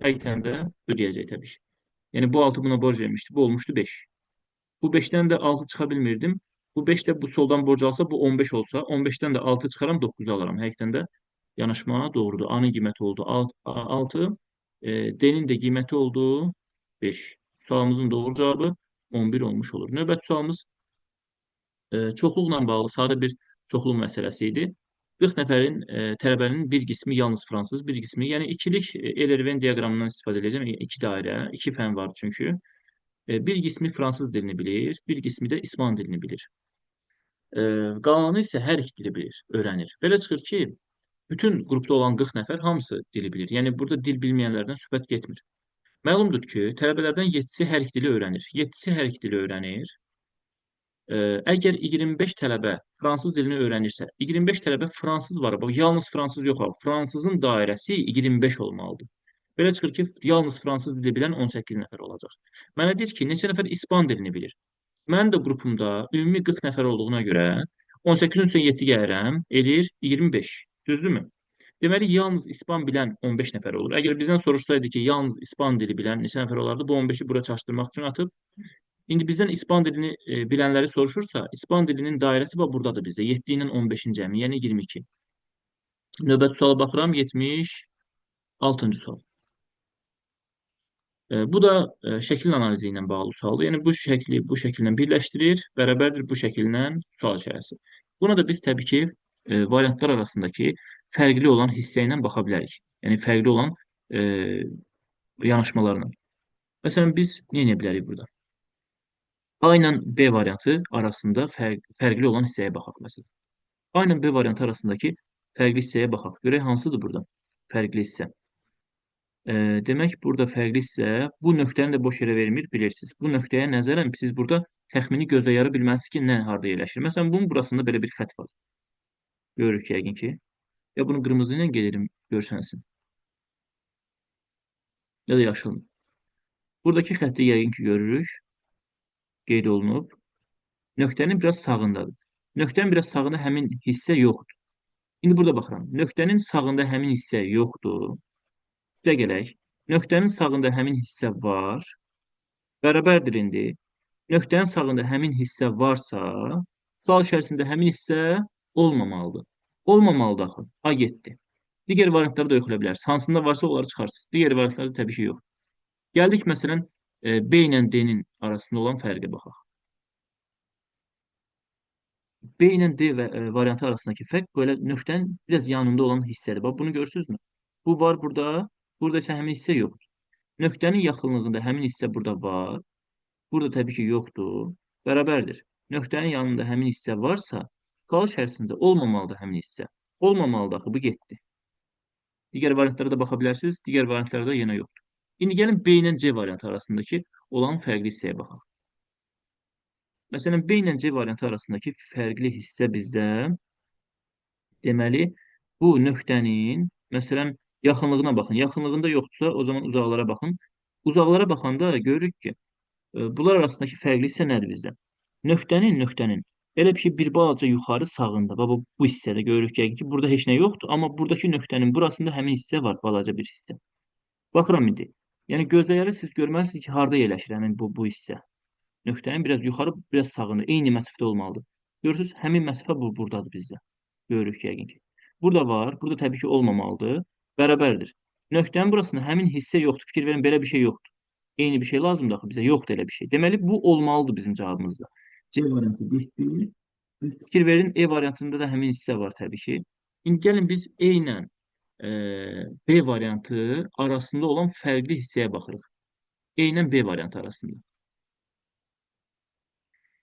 həqiqətən də ödəyəcək təbii ki. Yəni bu 6 buna borc vermişdi, bu olmuşdu 5. Bu 5'ten de 6 çıkabilmirdim. Bu 5 de bu soldan borc alsa bu 15 olsa 15'ten de 6 çıkaram 9 alaram. Həqiqətən də yanaşma doğrudur. A'nın qiyməti oldu 6. D'nin de qiyməti oldu 5. Sualımızın doğru cevabı 11 olmuş olur. Növbəti sualımız çoxluqla bağlı sadə bir çoxluq məsələsi idi. 40 nəfərin tələbənin bir qismi yalnız fransız, bir qismi, yəni ikilik Elerven diaqramından istifadə edəcəm. İki dairə, iki fən var çünki. Bir qismi fransız dilini bilir, bir qismi də ispan dilini bilir. Qalanı isə hər iki dili bilir, öyrənir. Belə çıxır ki, bütün qrupda olan 40 nəfər hamısı dili bilir. Yəni burada dil bilməyənlərdən söhbət getmir. Məlumdur ki, tələbələrdən 7-si hər iki dili öyrənir. 7-si hər iki dili öyrənir. Əgər 25 tələbə fransız dilini öyrənirsə, 25 tələbə fransız var. Bax, yalnız fransız yox, ha. Fransızın dairəsi 25 olmalıdır. Belə çıxır ki, yalnız fransız dili bilən 18 nəfər olacaq. Mənə deyir ki, neçə nəfər ispan dilini bilir? Mənim də qrupumda ümumi 40 nəfər olduğuna görə 18-in üstünə 7 gəlirəm, eləyir 25. Düzdürmü? Deməli, yalnız ispan bilən 15 nəfər olur. Əgər bizdən soruşsaydı ki, yalnız ispan dili bilən neçə nəfər olardı, bu 15-i bura çaşdırmaq üçün atıb. İndi bizdən ispan dilini bilənləri soruşursa, ispan dilinin dairəsi bax buradadır bizdə. 7 ilə 15-in cəmi, yəni 22. Növbəti suala baxıram, 76-cı sual. Bu da şəkil analizi ilə bağlı sualdır. Yəni bu şəkli bu şəkillə birləşdirir, bərabərdir bu şəkillə sual içərisi. Buna da biz təbii ki, variantlar arasındakı fərqli olan hissə ilə baxa bilərik. Yəni fərqli olan e, yanaşmalarla. Məsələn, biz nə edə bilərik burada? A ilə B variantı arasında fərqli olan hissəyə baxaq məsələn. A ilə B variantı arasındakı fərqli hissəyə baxaq. Görək hansıdır burada fərqli hissə? Demək, burada fərqli hissə bu nöqtəni də boş yerə vermir, bilirsiniz. Bu nöqtəyə nəzərən siz burada təxmini gözlə yara bilməlisiniz ki, nə harda yerləşir. Məsələn, bunun burasında belə bir xətt var. Görürük yəqin ki. Ya bunu qırmızı ilə gedirim, görsənsin. Ya da yaşıl. Buradakı xətti yəqin ki, görürük. Qeyd olunub. Nöqtənin biraz sağındadır. Nöqtənin biraz sağında həmin hissə yoxdur. İndi burada baxıram. Nöqtənin sağında həmin hissə yoxdur. Üstə gələk. Nöqtənin sağında həmin hissə var. Bərabərdir indi. Nöqtənin sağında həmin hissə varsa, sual içərisində həmin hissə olmamalıdır. Olmamalıdır axı. A getdi. Digər variantları da yoxlaya bilərsiniz. Hansında varsa onları çıxarsınız. Digər variantlarda təbii ki, yox. Gəldik məsələn B ilə D-nin arasında olan fərqə baxaq. B ilə D variantı arasındakı fərq belə nöqtənin biraz yanında olan hissədir. Bax, bunu görürsünüzmü? Bu var burada. Burada isə həmin hissə yoxdur. Nöqtənin yaxınlığında həmin hissə burada var. Burada təbii ki, yoxdur. Bərabərdir. Nöqtənin yanında həmin hissə varsa, sual içərisində olmamalıdır həmin hissə. Olmamalıdır axı, bu getdi. Digər variantlara da baxa bilərsiniz. Digər variantlarda yenə yoxdur. İndi gəlin B ilə C variantı arasındakı olan fərqli hissəyə baxaq. Məsələn, B ilə C variantı arasındakı fərqli hissə bizdə deməli, bu nöqtənin, məsələn, yaxınlığına baxın. Yaxınlığında yoxdursa, o zaman uzaqlara baxın. Uzaqlara baxanda görürük ki, bunlar arasındakı fərqli hissə nədir bizdə? Nöqtənin elə bir ki, bir balaca yuxarı sağında. Bax, bu hissədə görürük ki, burada heç nə yoxdur, amma buradakı nöqtənin burasında həmin hissə var, balaca bir hissə. Baxıram indi. Yəni gözləyəri siz görməlisiniz ki, harda yerləşir həmin bu hissə. Nöqtənin biraz yuxarı, biraz sağında, eyni məsafədə olmalıdır. Görürsünüz, həmin məsafə buradadır bizdə. Görürük ki, yəqin ki. Burada var, burada təbii ki, olmamalıdır. Bərabərdir. Nöqtənin burasında həmin hissə yoxdur. Fikir verin, belə bir şey yoxdur. Eyni bir şey lazımdır axı bizə, yoxdur elə bir şey. Deməli, bu olmalıdır bizim cavabımızda. C variantı getdi. Fikir verin, E variantında da həmin hissə var təbii ki. İndi gəlin biz E ilə B variantı arasında olan fərqli hissəyə baxırıq. E ilə B variantı arasında.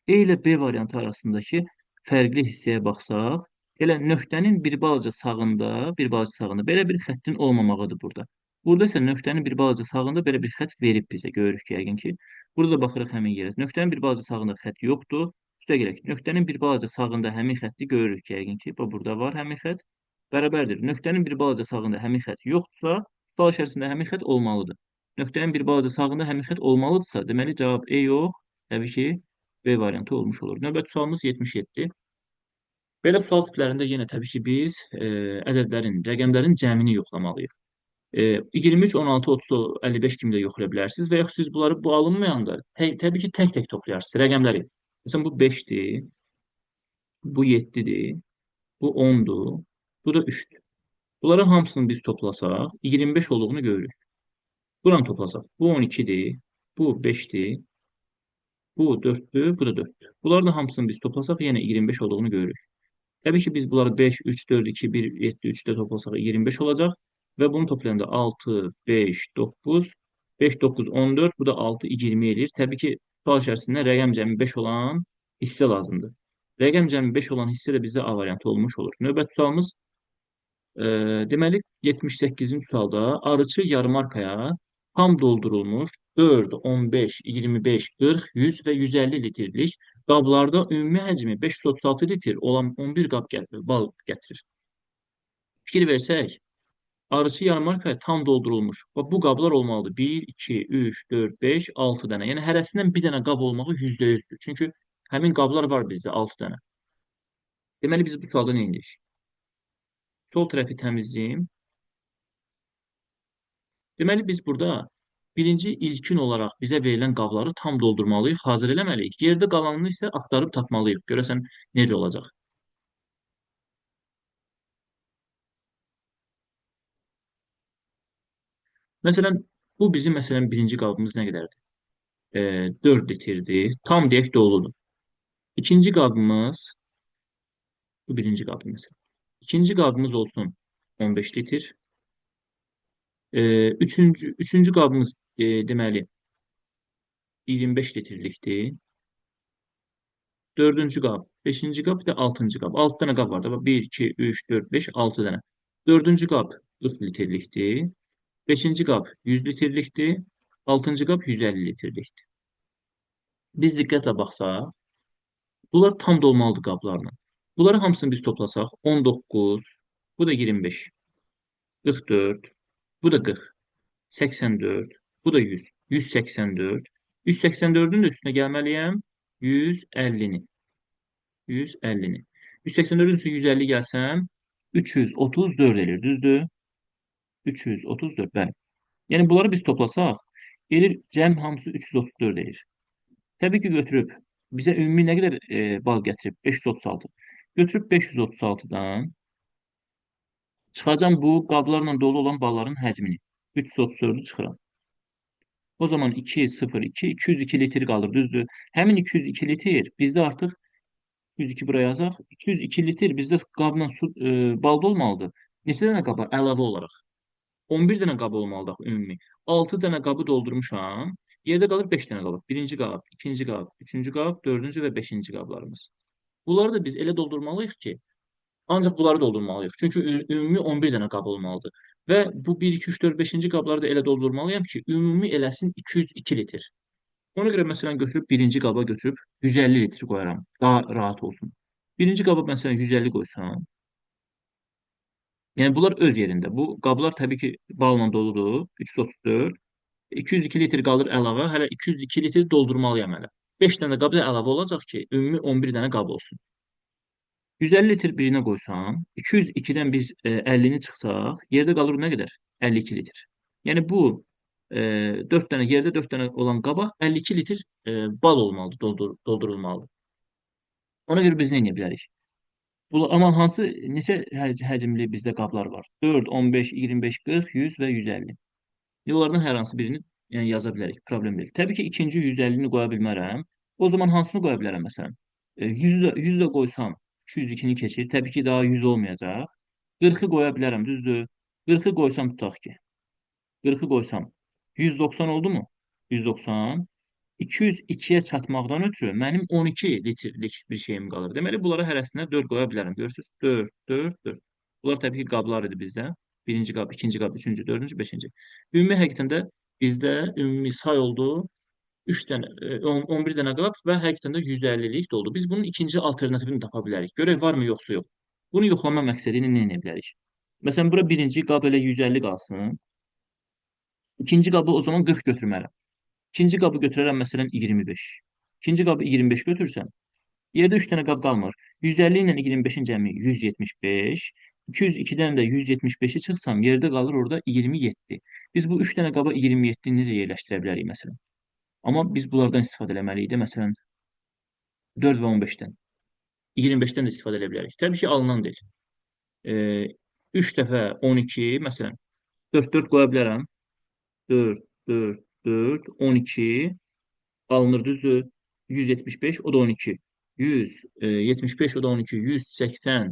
E ilə B variantı arasındakı fərqli hissəyə baxsaq, elə nöqtənin bir balaca sağında belə bir xəttin olmamağıdır burada. Burada isə nöqtənin bir balaca sağında belə bir xətt verib bizə. Görürük ki, yəqin ki, burada da baxırıq həmin yerə. Nöqtənin bir balaca sağında xətt yoxdur. Üstə gələk. Nöqtənin bir balaca sağında həmin xətti görürük ki, yəqin ki, burada var həmin xətt. Bərabərdir. Nöqtənin bir balaca sağında həmin xətt yoxdursa, sual içərisində həmin xətt olmalıdır. Nöqtənin bir balaca sağında həmin xətt olmalıdırsa, deməli cavab E yox, təbii ki, B variantı olmuş olur. Növbəti sualımız 77. Belə sual tiplərində yenə təbii ki, biz ədədlərin, rəqəmlərin cəmini yoxlamalıyıq. 23, 16, 30, 55 kimi də yoxlaya bilərsiniz və yaxud siz bunları bu alınmayanda təbii ki, tək-tək toplayarsınız rəqəmləri. Məsələn, bu 5-dir, bu 7-dir, bu 10-dur, bu da 3-dür. Bunların hamısını biz toplasaq, 25 olduğunu görürük. Buranı toplasaq, bu 12-dir, bu 5-dir, bu 4'tü, bu da 4'tü. Bunların da hamısını biz toplasaq yenə 25 olduğunu görürük. Təbii ki, biz bunları 5, 3, 4, 2, 1, 7, 3'də toplasaq 25 olacaq və bunu toplayanda 6, 5, 9, 5, 9, 14, bu da 6, 20 edir. Təbii ki, sual içərisində rəqəm cəmi 5 olan hissə lazımdır. Rəqəm cəmi 5 olan hissə də bizdə A variantı olmuş olur. Növbəti sualımız deməli 78-ci sualda arıçı yarmarkaya tam doldurulmuş 4, 15, 25, 40, 100 və 150 litrlik qablarda ümumi həcmi 536 litr olan 11 qab bal gətirir. Fikir versək, arıçı yarmarkaya tam doldurulmuş. Bax, bu qablar olmalıdır. 1, 2, 3, 4, 5, 6 dənə. Yəni hərəsindən bir dənə qab olmağı %100'dür. Çünki həmin qablar var bizdə 6 dənə. Deməli biz bu sualda nə edirik? Sol tərəfi təmizləyim. Deməli biz burada birinci ilkin olaraq bizə verilən qabları tam doldurmalıyıq, hazır eləməliyik. Yerdə qalanını isə axtarıb tapmalıyıq. Görəsən necə olacaq? Məsələn, bu bizim birinci qabımız nə qədərdir? 4 litrdir. Tam deyək doludur. İkinci qabımız, bu birinci qabımız məsələn. İkinci qabımız olsun 15 litr. Üçüncü qabımız deməli 25 litrlikdir. Dördüncü qab, beşinci qab, bir də altıncı qab. 6 dənə qab var da. 1, 2, 3, 4, 5, 6 dənə. Dördüncü qab 40 litrlikdir. Beşinci qab 100 litrlikdir. Altıncı qab 150 litrlikdir. Biz diqqətlə baxsaq, bunlar tam dolmalıdır qablarla. Bunları hamısını biz toplasaq, 19, bu da 25, 44, bu da 40, 84, bu da 100, 184. 184'ün də üstünə gəlməliyəm 150'ni. 150'ni. 184'ün üstüne 150 gelsem 334 edir, düzdür? 334, bəli. Yəni bunları biz toplasaq, gelir cəm hamısı 334 edir. Təbii ki, götürüb bizə ümumi nə qədər bal gətirib? 536. Götürüb 536'dan çıxacam bu qablarla dolu olan balların həcmini. 334'ü çıxıram. O zaman 2, 0, 2, 202 litr qalır, düzdür? Həmin 202 litr bizdə artıq 102 buraya yazaq. 202 litr bizdə qabla balda olmalıdır. Neçə dənə qaba əlavə olaraq? 11 dənə qab olmalıdır ümumi. 6 dənə qabı doldurmuşam. Yerdə qalır 5 dənə qab. Birinci qab, ikinci qab, üçüncü qab, dördüncü və beşinci qablarımız. Bunları da biz elə doldurmalıyıq ki, ancaq bunları doldurmalıyıq. Çünki ümumi 11 dənə qab olmalıdır. Və bu 1, 2, 3, 4, 5-ci qabları da elə doldurmalıyam ki, ümumi eləsin 202 litr. Ona görə məsələn götürüb birinci qaba götürüb 150 litr qoyaram. Daha rahat olsun. Birinci qaba məsələn 150 qoysam, yəni bunlar öz yerində. Bu qablar təbii ki, balla doludur. 334. 202 litr qalır əlavə. Hələ 202 litr doldurmalıyam hələ. 5 dənə qab da əlavə olacaq ki, ümumi 11 dənə qab olsun. 150 litr birinə qoysam, 202-dən biz 50-ni çıxsaq, yerdə qalır nə qədər? 52 litr. Yəni bu 4 dənə yerdə 4 dənə olan qaba 52 litr bal olmalıdır, doldurulmalıdır. Ona görə biz nə edə bilərik? Amma hansı neçə həcmli bizdə qablar var? 4, 15, 25, 40, 100 və 150. Yollardan hər hansı birini yəni yaza bilərik, problem deyil. Təbii ki, ikinci 150-ni qoya bilmərəm. O zaman hansını qoya bilərəm məsələn? 100 də qoysam 202-ni keçir. Təbii ki, daha 100 olmayacaq. 40-ı qoya bilərəm, düzdür? 40-ı qoysam tutaq ki. 40-ı qoysam 190 oldu mu? 190. 202-yə çatmaqdan ötürü mənim 12 litrlik bir şeyim qalır. Deməli, bunlara hərəsinə 4 qoya bilərəm. Görürsünüz? 4, 4, 4. Bunlar təbii ki, qablar idi bizdə. Birinci qab, ikinci qab, üçüncü, dördüncü, beşinci. Ümumi həqiqətən də bizdə ümumi say oldu 3 dənə, 11 dənə qab və həqiqətən də 150-lik doldu. Biz bunun ikinci alternativini tapa bilərik. Görək varmı, yoxsa yox. Bunu yoxlama məqsədi ilə nə edə bilərik? Məsələn, bura birinci qab elə 150 qalsın. İkinci qabı o zaman 40 götürmərəm. İkinci qabı götürərəm məsələn 25. İkinci qabı 25 götürsəm, yerdə 3 dənə qab qalmır. 150 ilə 25-in cəmi 175. 202-dən də 175-i çıxsam, yerdə qalır orada 27. Biz bu 3 dənə qaba 27-ni necə yerləşdirə bilərik məsələn? Amma biz bunlardan istifadə etməliyik də, məsələn 4 və 15-dən. 25-dən də istifadə edə bilərik. Təbii ki, alınan deyil. E, 3 dəfə 12, məsələn 4 qoya bilərəm. 4, 4, 4, 12 alınır, düzdür? 175, o da 12. 175, o da 12. 187.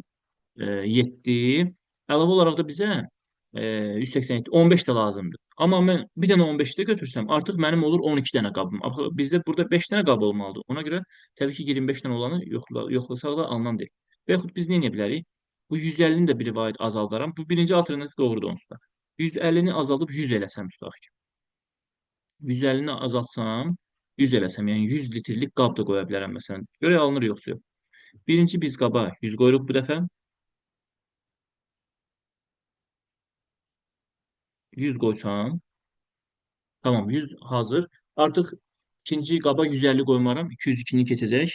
Əlavə olaraq da bizə 187, 15 də lazımdır. Amma mən bir dənə 15 də götürsəm, artıq mənim olur 12 dənə qabım. Axı bizdə burada 5 dənə qab olmalıdır. Ona görə təbii ki, 25 dənə olanı yoxlasaq da alınan deyil. Və yaxud biz nə edə bilərik? Bu 150-ni də bir rivayət azaldaram. Bu birinci alternativ doğrudur onsuz da. 150-ni azaldıb 100 eləsəm tutaq ki. 150-ni azaltsam, 100 eləsəm, yəni 100 litrlik qab da qoya bilərəm məsələn. Görək alınır yoxsa yox. Birinci biz qaba 100 qoyuruq bu dəfə. 100 qoysam, tamam 100 hazır. Artıq ikinci qaba 150 qoymaram, 202-ni keçəcək.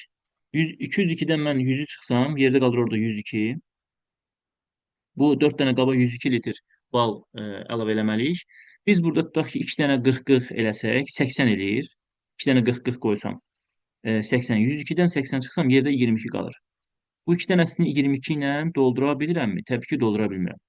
100, 202-dən mən 100-ü çıxsam, yerdə qalır orada 102. Bu 4 dənə qaba 102 litr bal əlavə eləməliyik. Biz burada tutaq ki, 2 dənə 40-40 eləsək, 80 eləyir. 2 dənə 40-40 qoysam, 80. 102-dən 80 çıxsam, yerdə 22 qalır. Bu iki dənəsini 22 ilə doldura bilirəmmi? Təbii ki, doldura bilmirəm.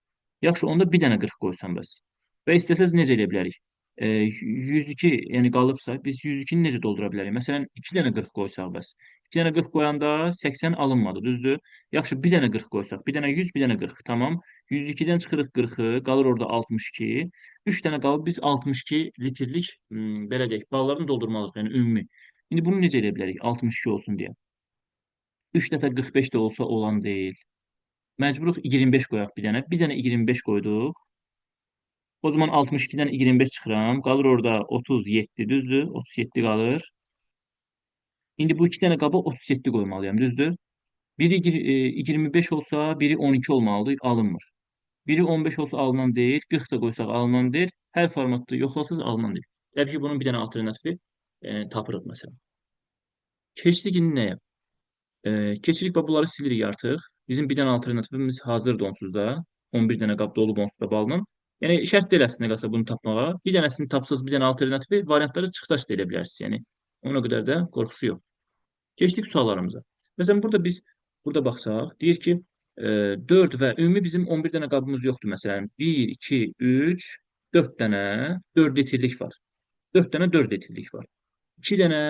Yaxşı, onda bir dənə 40 qoysam bəs. Və istəsəz necə edə bilərik? 102, yəni qalıbsa, biz 102-ni necə doldura bilərik? Məsələn, 2 dənə 40 qoysaq bəs. 2 dənə 40 qoyanda 80 alınmadı, düzdür? Yaxşı, bir dənə 40 qoysaq, bir dənə 100, bir dənə 40. Tamam. 102-dən çıxırıq 40-ı, qalır orada 62. 3 dənə qalıb biz 62 litrlik, belə deyək, ballarını doldurmalıyıq, yəni ümumi. İndi bunu necə edə bilərik? 62 olsun deyə. 3 dəfə 45 də olsa olan deyil. Məcburuq 25 qoyaq bir dənə. Bir dənə 25 qoyduq. O zaman 62-dən 25 çıxıram. Qalır orada 37, düzdür? 37 qalır. İndi bu iki dənə qaba 37 qoymalıyam, düzdür? Biri 25 olsa, biri 12 olmalıdır, alınmır. Biri 15 olsa alınan deyil, 40 da qoysaq alınan deyil. Hər formatda yoxlasınız alınan deyil. Təbii ki, bunun bir dənə alternatifi tapırıq məsələn. Keçdik indi nəyə? Keçirik və bunları silirik artıq. Bizim bir dənə alternativimiz hazırdır onsuz da. 11 dənə qab dolub onsuz da balla. Yəni şərt deyil əslində qalsa bunu tapmağa. Bir dənəsini tapsaz bir dənə alternativi variantları çıxdaş da edə bilərsiniz. Yəni ona qədər də qorxusu yox. Keçdik suallarımıza. Məsələn burada biz burada baxsaq, deyir ki 4 və ümumi bizim 11 dənə qabımız yoxdur. Məsələn 1, 2, 3, 4 dənə 4 litrlik var. 4 dənə 4 litrlik var. 2 dənə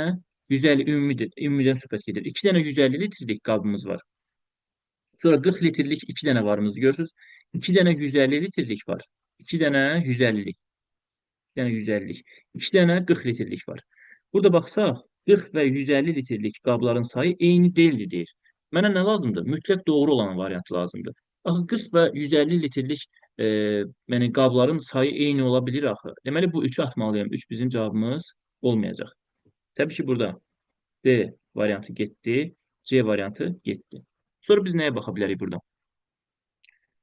150 ümumidir. Ümumidən söhbət gedir. 2 dənə 150 litrlik qabımız var. Sonra 40 litrlik 2 dənə varımızı görürsünüz. 2 dənə 150 litrlik var. 2 dənə 150-lik. 2 dənə 150-lik. 2 dənə 40 litrlik var. Burada baxsaq, 40 və 150 litrlik qabların sayı eyni deyildi deyir. Mənə nə lazımdır? Mütləq doğru olan variant lazımdır. Axı 40 və 150 litrlik yəni qabların sayı eyni ola bilir axı. Deməli bu 3-ü atmalıyam. 3 bizim cavabımız olmayacaq. Təbii ki, burada D variantı getdi, C variantı getdi. Sonra biz nəyə baxa bilərik burada?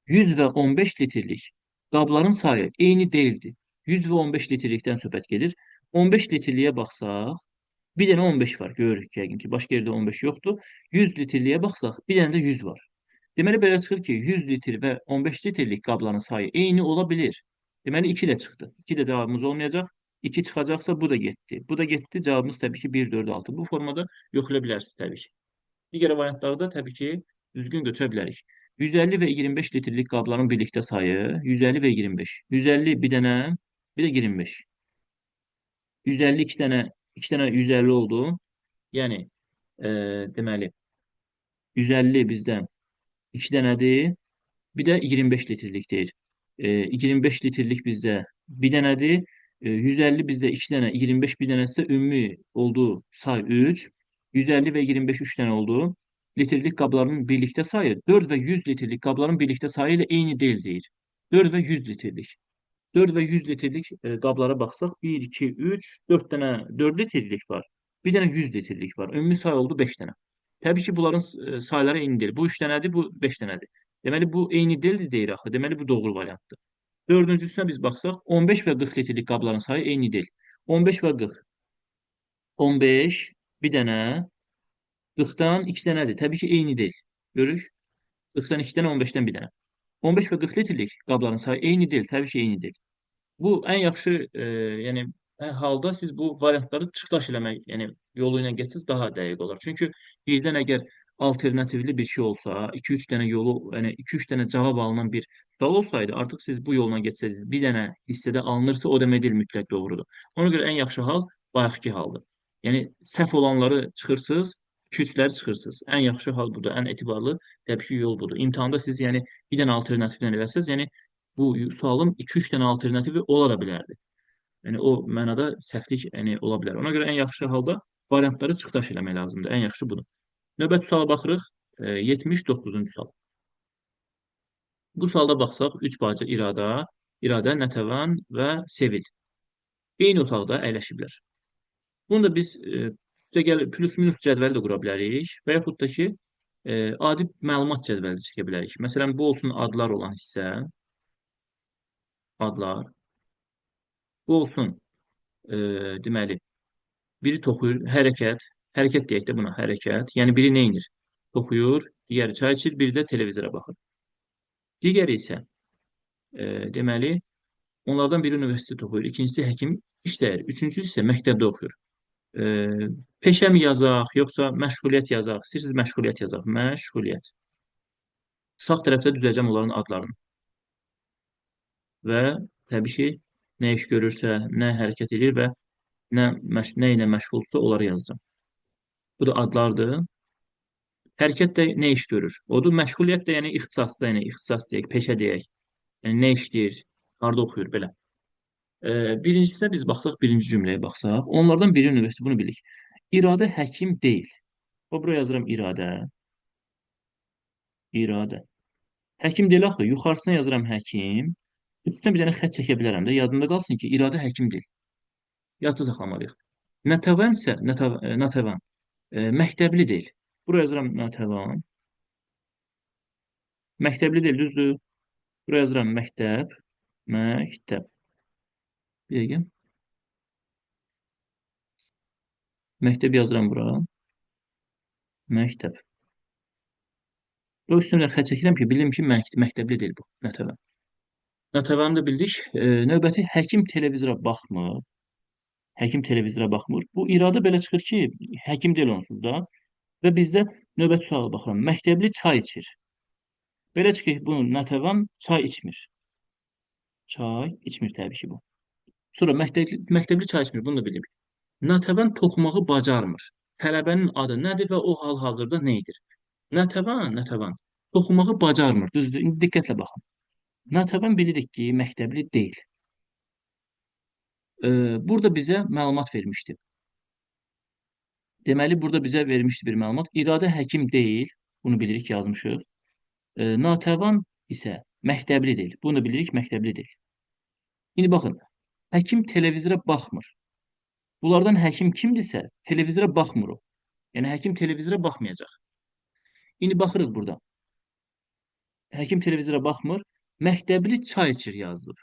100 və 15 litrlik qabların sayı eyni deyildi. 100 və 15 litrlikdən söhbət gedir. 15 litrliyə baxsaq, bir dənə 15 var. Görürük yəqin ki, başqa yerdə 15 yoxdur. 100 litrliyə baxsaq, bir dənə də 100 var. Deməli, belə çıxır ki, 100 litr və 15 litrlik qabların sayı eyni ola bilir. Deməli, 2 də çıxdı. 2 də cavabımız olmayacaq. 2 çıxacaqsa bu da getdi. Bu da getdi. Cavabımız təbii ki 1, 4, 6. Bu formada yoxlaya bilərsiniz təbii ki. Digər variantları da təbii ki düzgün götürə bilərik. 150 və 25 litrlik qabların birlikdə sayı 150 və 25. 150 bir dənə, bir də 25. 150 2 dənə 150 oldu. Yəni deməli 150 bizdən 2 dənədir. Bir də 25 litrlik deyir. 25 litrlik bizdə bir dənədir. 150 bizdə 2 dənə, 25 bir dənəsi ümumi olduğu say 3. 150 və 25 3 dənə oldu. Litrlik qabların birlikdə sayı 4 və 100 litrlik qabların birlikdə sayı ilə eyni deyil deyir. 4 və 100 litrlik. 4 və 100 litrlik qablara baxsaq 1, 2, 3, 4 dənə 4 litrlik var. Bir dənə 100 litrlik var. Ümumi say oldu 5 dənə. Təbii ki, bunların sayları eyni deyil. Bu 3 dənədir, bu 5 dənədir. Deməli, bu eyni deyildir deyir axı. Deməli, bu doğru variantdır. Dördüncüsünə biz baxsaq, 15 və 40 litrlik qabların sayı eyni deyil. 15 və 40. 15 bir dənə, 40-dan 2 dənədir. Təbii ki, eyni deyil. Görürük. 40-dan 2 dənə, 15-dən bir dənə. 15 və 40 litrlik qabların sayı eyni deyil. Təbii ki, eyni deyil. Bu ən yaxşı, yəni halda siz bu variantları çıxış eləmək, yəni yolu ilə getsəz daha dəqiq olar. Çünki birdən əgər alternativli bir şey olsa, 2-3 dənə yolu, yəni 2-3 dənə cavab alınan bir sual olsaydı, artıq siz bu yolla getsəz, bir dənə hissədə alınırsa, o demək deyil mütləq doğrudur. Ona görə ən yaxşı hal bayaqki haldır. Yəni səhv olanları çıxırsınız, 2-3-ləri çıxırsınız. Ən yaxşı hal budur, ən etibarlı təbii ki, yol budur. İmtahanda siz yəni bir dənə alternativlə eləsəz, yəni bu sualın 2-3 dənə alternativi ola da bilərdi. Yəni o mənada səhvlik yəni ola bilər. Ona görə ən yaxşı halda variantları çıxdaş eləmək lazımdır. Ən yaxşı budur. Növbəti suala baxırıq. 79-cu sual. Bu sualda baxsaq 3 bacı İradə, Nətəvan və Sevil eyni otaqda əyləşiblər. Bunu da biz üstəgəl plus-minus cədvəli də qura bilərik və yaxud da ki, adi məlumat cədvəli də çəkə bilərik. Məsələn, bu olsun adlar olan hissə, adlar. Bu olsun, deməli, biri toxuyur, hərəkət deyək də buna, hərəkət. Yəni biri neynir? Toxuyur, digəri çay içir, biri də televizora baxır. Digəri isə, deməli, onlardan biri universitet oxuyur, ikincisi həkim işləyir, üçüncüsü isə məktəbdə oxuyur. E, Peşə mi yazaq, yoxsa məşğuliyyət yazaq? İstəyirsiniz məşğuliyyət yazaq. Məşğuliyyət. Sağ tərəfdə düzəcəm onların adlarını. Və təbii ki, nə iş görürsə, nə hərəkət edir və nə ilə məşğulsa onları yazacağım. Bu da adlardır. Hərəkət də nə iş görür? Odur. Məşğuliyyət də yəni ixtisasda, yəni ixtisas deyək, peşə deyək. Yəni nə işləyir, harda oxuyur belə. Birincisinə biz baxsaq, birinci cümləyə baxsaq, onlardan biri universitet bunu bilik. İradə həkim deyil. O buraya yazıram İradə. İradə. Həkim deyil axı. Yuxarısına yazıram həkim. Üstünə bir dənə xətt çəkə bilərəm də. Yadında qalsın ki, İradə həkim deyil. Yadda saxlamalıyıq. Natəvan isə Natəvan məktəbli deyil. Buraya yazıram Natəvan. Məktəbli deyil, düzdür? Buraya yazıram məktəb. Məktəb. Bir dəqiqə. Məktəb yazıram bura. Məktəb. O üstündə xətt çəkirəm ki, bilim ki, məktəbli deyil bu. Natəvan. Natəvanı da bildik. Növbəti həkim televizora baxmır. Həkim televizora baxmır. Bu iradə belə çıxır ki, həkim deyil onsuz da. Və bizdə növbəti suala baxıram. Məktəbli çay içir. Belə çıxır ki, bu Natəvan çay içmir. Çay içmir təbii ki bu. Sonra məktəbli çay içmir. Bunu da bilirik. Natəvan toxumağı bacarmır. Tələbənin adı nədir və o hal-hazırda nə edir? Natəvan toxumağı bacarmır. Düzdür? İndi diqqətlə baxın. Natəvan bilirik ki, məktəbli deyil. Burada bizə məlumat vermişdi. Deməli, burada bizə vermişdi bir məlumat. İradə həkim deyil. Bunu bilirik, yazmışıq. Natəvan isə məktəbli deyil. Bunu da bilirik, məktəbli deyil. İndi baxın, həkim televizora baxmır. Bunlardan həkim kimdirsə, televizora baxmır o. Yəni, həkim televizora baxmayacaq. İndi baxırıq burada. Həkim televizora baxmır. Məktəbli çay içir yazılıb.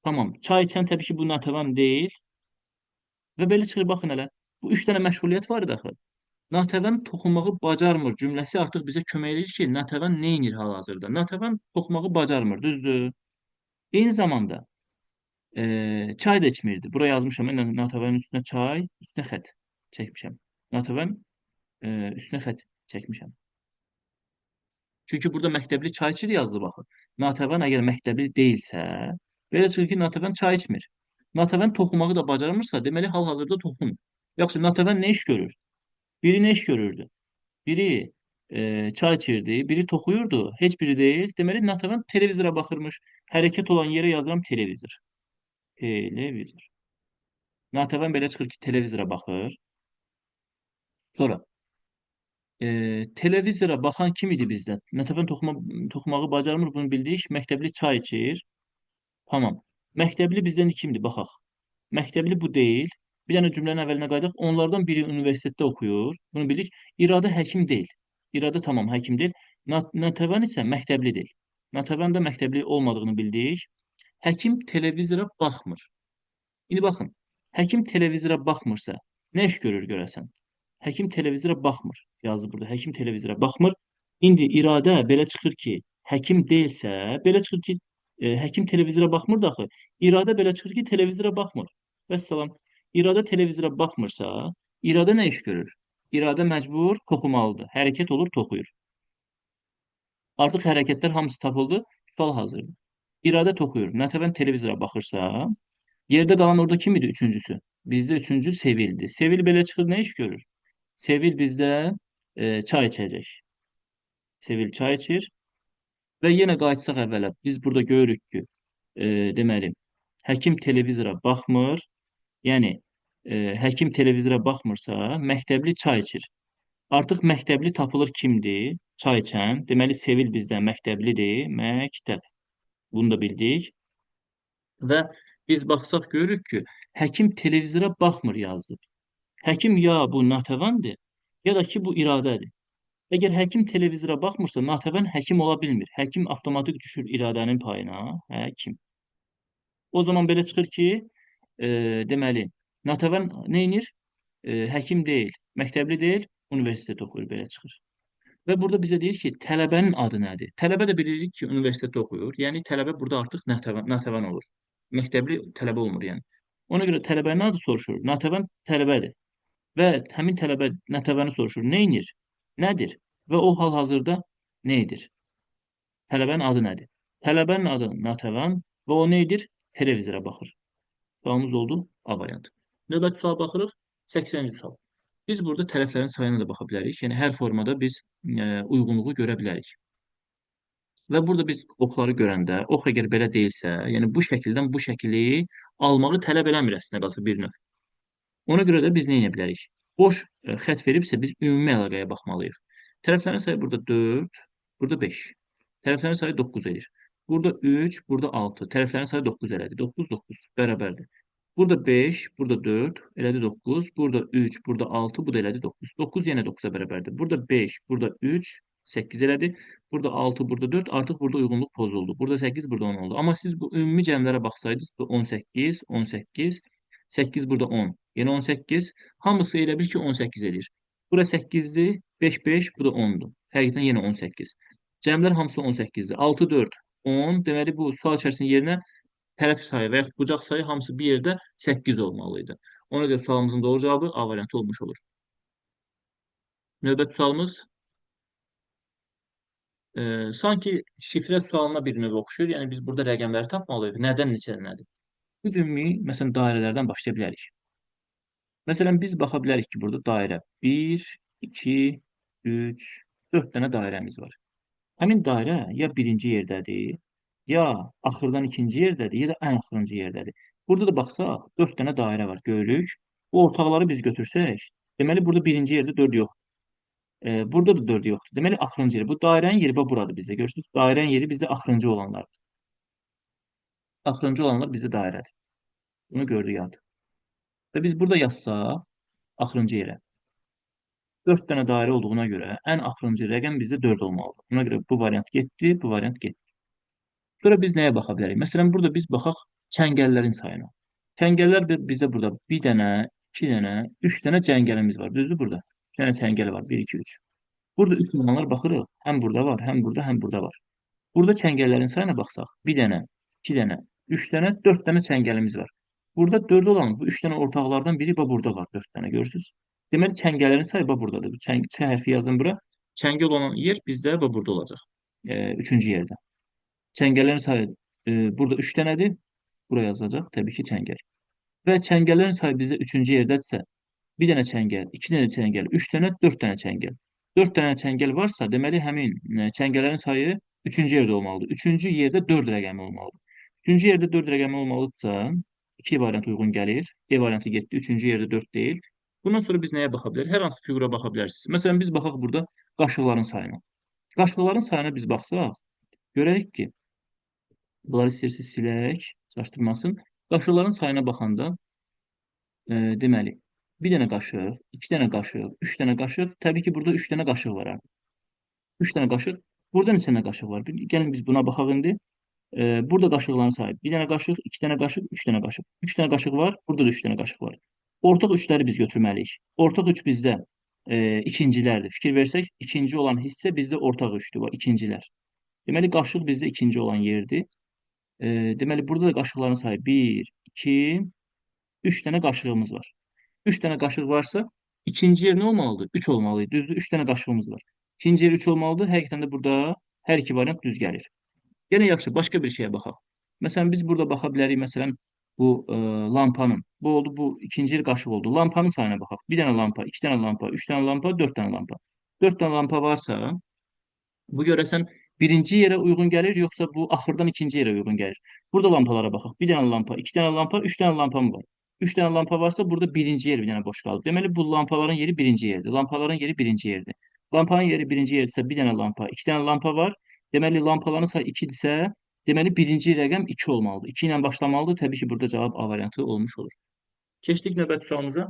Tamam, çay içən təbii ki, bu Natəvan deyil. Və belə çıxır, baxın hələ. Bu 3 dənə məşğuliyyət var idi axı. Natəvan toxunmağı bacarmır cümləsi artıq bizə kömək edir ki, Natəvan nə edir hal-hazırda? Natəvan toxunmağı bacarmır, düzdür? Eyni zamanda çay da içmirdi. Buraya yazmışam. Mən Natəvanın üstünə çay, üstünə xətt çəkmişəm. Natəvan üstünə xətt çəkmişəm. Çünki burada məktəbli çay içir yazılıb axı. Natəvan əgər məktəbli deyilsə, belə çıxır ki, Natəvan çay içmir. Natəvan toxumağı da bacarmırsa, deməli hal-hazırda toxumur. Yaxşı, Natəvan nə iş görür? Biri nə iş görürdü? Biri çay içirdi, biri toxuyurdu, heç biri deyil. Deməli, Natəvan televizora baxırmış. Hərəkət olan yerə yazıram televizor. Televizor. Natəvan belə çıxır ki, televizora baxır. Sonra televizora baxan kim idi bizdə? Natəvan toxumağı bacarmır, bunu bildik. Məktəbli çay içir. Tamam. Məktəbli bizdən kimdir? Baxaq. Məktəbli bu deyil. Bir dənə cümlənin əvvəlinə qayıdaq. Onlardan biri universitetdə oxuyur. Bunu bildik. İradə həkim deyil. İradə tamam həkim deyil. Natəvan isə məktəbli deyil. Natəvan da məktəbli olmadığını bildik. Həkim televizora baxmır. İndi baxın, həkim televizora baxmırsa, nə iş görür görəsən? Həkim televizora baxmır. Yazdı burada. Həkim televizora baxmır. İndi iradə belə çıxır ki, həkim deyilsə, belə çıxır ki, həkim televizora baxmır da axı. İradə belə çıxır ki, televizora baxmır. Vəssalam. İradə televizora baxmırsa, iradə nə iş görür? İradə məcbur toxumalıdır. Hərəkət olur, toxuyur. Artıq hərəkətlər hamısı tapıldı. Sual hazırdır. İradə toxuyur. Natəvan televizora baxırsa, yerdə qalan orada kim idi üçüncüsü? Bizdə üçüncü Sevil'di. Sevil belə çıxır, nə iş görür? Sevil bizdə çay içəcək. Sevil çay içir və yenə qayıtsaq əvvələ. Biz burada görürük ki, deməli, həkim televizora baxmır. Yəni, həkim televizora baxmırsa, məktəbli çay içir. Artıq məktəbli tapılır kimdir? Çay içən. Deməli, Sevil bizdə məktəblidir. Məktəb. Bunu da bildik. Və biz baxsaq görürük ki, həkim televizora baxmır yazdı. Həkim ya bu Natəvandır, ya da ki bu iradədir. Əgər həkim televizora baxmırsa, Natəvan həkim ola bilmir. Həkim avtomatik düşür iradənin payına. Həkim. O zaman belə çıxır ki, deməli, Natəvan neynir? Həkim deyil, məktəbli deyil, universitet oxuyur, belə çıxır. Və burada bizə deyir ki, tələbənin adı nədir? Tələbə də bilirik ki, universitetdə oxuyur. Yəni tələbə burada artıq Natəvan olur. Məktəbli tələbə olmur yəni. Ona görə tələbənin adı soruşur. Natəvan tələbədir. Və həmin tələbə Natəvanı soruşur. Nə edir? Nədir? Və o hal-hazırda nə edir? Tələbənin adı nədir? Tələbənin adı Natəvan və o nə edir? Televizora baxır. Sualımız oldu A variantı. Növbəti suala baxırıq. 80-ci sual. Biz burada tərəflərin sayına da baxa bilərik. Yəni hər formada biz uyğunluğu görə bilərik. Və burada biz oxları görəndə, ox əgər belə deyilsə, yəni bu şəkildən bu şəkili almağı tələb eləmir əslində qalsa bir növ. Ona görə də biz nə edə bilərik? Boş xətt veribsə biz ümumi əlaqəyə baxmalıyıq. Tərəflərin sayı burada 4, burada 5. Tərəflərin sayı 9 edir. Burada 3, burada 6. Tərəflərin sayı 9 elədi. 9, 9 bərabərdir. Burada 5, burada 4, elədi 9. Burada 3, burada 6, bu da elədi 9. 9 yenə 9-a bərabərdir. Burada 5, burada 3, 8 elədi. Burada 6, burada 4, artıq burada uyğunluq pozuldu. Burada 8, burada 10 oldu. Amma siz bu ümumi cəmlərə baxsaydınız, 18, 18, 8 burada 10. Yəni 18. Hamısı elə bil ki 18 edir. Bura 8-dir. 5, 5. Bu da 10-dur. Həqiqətən yenə 18. Cəmlər hamısı 18-dir. 6, 4, 10. Deməli bu sual içərisinin yerinə tərəf sayı və yaxud bucaq sayı hamısı bir yerdə 8 olmalıydı. Ona görə sualımızın doğru cavabı A variantı olmuş olur. Növbəti sualımız sanki şifrə sualına bir növ oxşuyur. Yəni biz burada rəqəmləri tapmalıyıq. Nədən neçədənədir? Biz ümumi, məsələn, dairələrdən başlaya bilərik. Məsələn, biz baxa bilərik ki, burada dairə 1, 2, 3, 4 dənə dairəmiz var. Həmin dairə ya birinci yerdədir, ya axırdan ikinci yerdədir, ya da ən axırıncı yerdədir. Burada da baxsaq, 4 dənə dairə var, görürük. Bu ortaqları biz götürsək, deməli burada birinci yerdə 4 yox. Burada da 4 yoxdur. Deməli axırıncı yer. Bu dairənin yeri buradır bizdə. Görürsünüz, dairənin yeri bizdə axırıncı olanlardır. Axırıncı olanlar bizdə dairədir. Bunu gördük artıq. Və biz burada yazsaq, axırıncı yerə. 4 dənə dairə olduğuna görə ən axırıncı rəqəm bizdə 4 olmalıdır. Buna görə bu variant getdi, bu variant getdi. Sonra biz nəyə baxa bilərik? Məsələn, burada biz baxaq çəngəllərin sayına. Çəngəllər bizdə burada 1 dənə, 2 dənə, 3 dənə çəngəlimiz var. Düzdür burada? 2 dənə çəngəl var. 1, 2, 3. Burada 3 olanlar baxırıq. Həm burada var, həm burada, həm burada var. Burada çəngəllərin sayına baxsaq, 1 dənə, 2 dənə, 3 dənə, 4 dənə çəngəlimiz var. Burada 4 olan bu 3 dənə ortaqlardan biri burada var, 4 dənə görürsünüz. Deməli çəngəllərin sayı buradadır. Bu Ç hərfi yazın bura. Çəngəl olan yer bizdə burada olacaq. Üçüncü yerdə. Çəngəllərin sayı burada 3 dənədir. Bura yazacaq təbii ki çəngəl. Və çəngəllərin sayı bizdə üçüncü yerdədirsə, bir dənə çəngəl, 2 dənə çəngəl, 3 dənə, 4 dənə çəngəl. 4 dənə çəngəl varsa, deməli həmin çəngəllərin sayı üçüncü yerdə olmalıdır. Üçüncü yerdə 4 rəqəmi olmalıdır. Üçüncü yerdə 4 rəqəmi olmalıdırsa, 2 variant uyğun gəlir. D variantı getdi. Üçüncü yerdə 4 deyil. Bundan sonra biz nəyə baxa bilərik? Hər hansı fiqura baxa bilərsiniz. Məsələn, biz baxaq burada qaşıqların sayına. Qaşıqların sayına biz baxsaq, görərik ki, bunları istəyirsiniz silək, çaşdırmasın. Qaşıqların sayına baxanda, deməli, bir dənə qaşıq, iki dənə qaşıq, üç dənə qaşıq. Təbii ki, burada üç dənə qaşıq var. Üç dənə qaşıq. Burada neçə dənə qaşıq var? Gəlin biz buna baxaq indi. Burada qaşıqların sayı. Bir dənə qaşıq, iki dənə qaşıq, üç dənə qaşıq. Üç dənə qaşıq var. Burada da üç dənə qaşıq var. Ortaq üçləri biz götürməliyik. Ortaq üç bizdə ikincilərdir. Fikir versək, ikinci olan hissə bizdə ortaq üçdür. Bax, ikincilər. Deməli, qaşıq bizdə ikinci olan yerdir. Deməli, burada da qaşıqların sayı 1, 2, 3 dənə qaşığımız var. 3 dənə qaşıq varsa, ikinci yer nə olmalıdır? 3 olmalıdır. Düzdür, 3 dənə qaşığımız var. İkinci yer 3 olmalıdır. Həqiqətən də burada hər iki variant düz gəlir. Yenə yaxşı, başqa bir şeyə baxaq. Məsələn, biz burada baxa bilərik, məsələn, bu lampanın. Bu oldu, bu ikinci qaşıq oldu. Lampanın sayına baxaq. Bir dənə lampa, iki dənə lampa, üç dənə lampa, dörd dənə lampa. Dörd dənə lampa varsa, bu görəsən birinci yerə uyğun gəlir, yoxsa bu axırdan ikinci yerə uyğun gəlir? Burada lampalara baxaq. Bir dənə lampa, iki dənə lampa, üç dənə lampam var. Üç dənə lampa varsa, burada birinci yer bir dənə boş qalıb. Deməli, bu lampaların yeri birinci yerdir. Lampaların yeri birinci yerdir. Lampanın yeri birinci yerdirsə, bir dənə lampa, iki dənə lampa var. Deməli, lampaların sayı 2-dirsə, deməli, birinci rəqəm 2 olmalıdır. 2 ilə başlamalıdır. Təbii ki, burada cavab A variantı olmuş olur. Keçdik növbəti sualımıza.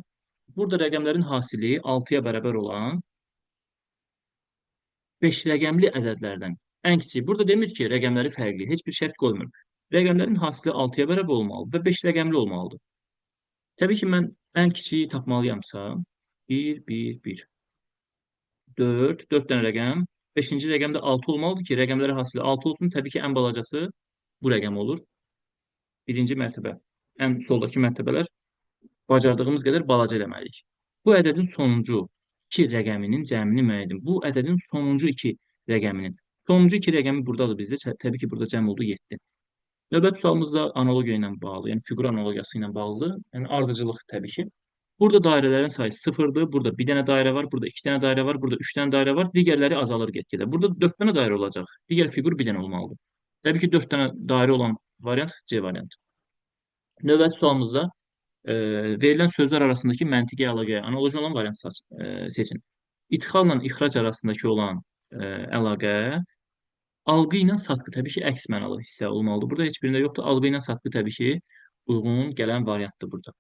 Burada rəqəmlərin hasili 6-ya bərabər olan 5 rəqəmli ədədlərdən ən kiçik. Burada demir ki, rəqəmləri fərqli. Heç bir şərt qoymur. Rəqəmlərin hasili 6-ya bərabər olmalı və 5 rəqəmli olmalıdır. Təbii ki, mən ən kiçiyi tapmalıyamsa, 1, 1, 1, 4, 4 dənə rəqəm. 5-ci rəqəm də 6 olmalıdır ki, rəqəmləri hasili 6 olsun. Təbii ki, ən balacası bu rəqəm olur. Birinci mərtəbə. Ən soldakı mərtəbələr bacardığımız qədər balaca eləməliyik. Bu ədədin sonuncu 2 rəqəminin cəmini müəyyən edin. Bu ədədin sonuncu 2 rəqəminin. Sonuncu 2 rəqəmi buradadır bizdə. Təbii ki, burada cəm oldu 7. Növbəti sualımız da analogiya ilə bağlı, yəni fiqur analogiyası ilə bağlıdır. Yəni ardıcıllıq təbii ki. Burada dairələrin sayı 0-dır. Burada bir dənə dairə var, burada 2 dənə dairə var, burada 3 dənə dairə var. Digərləri azalır get-gedə. Burada 4 dənə dairə olacaq. Digər fiqur bir dənə olmalıdır. Təbii ki, 4 dənə dairə olan variant C variantı. Növbəti sualımızda verilən sözlər arasındakı məntiqi əlaqəyə analoji olan variant seçin. İdxalla ixrac arasındakı olan əlaqə alqı ilə satqı təbii ki, əks mənalı hissə olmalıdır. Burada heç birində yoxdur. Alqı ilə satqı təbii ki, uyğun gələn variantdır burada.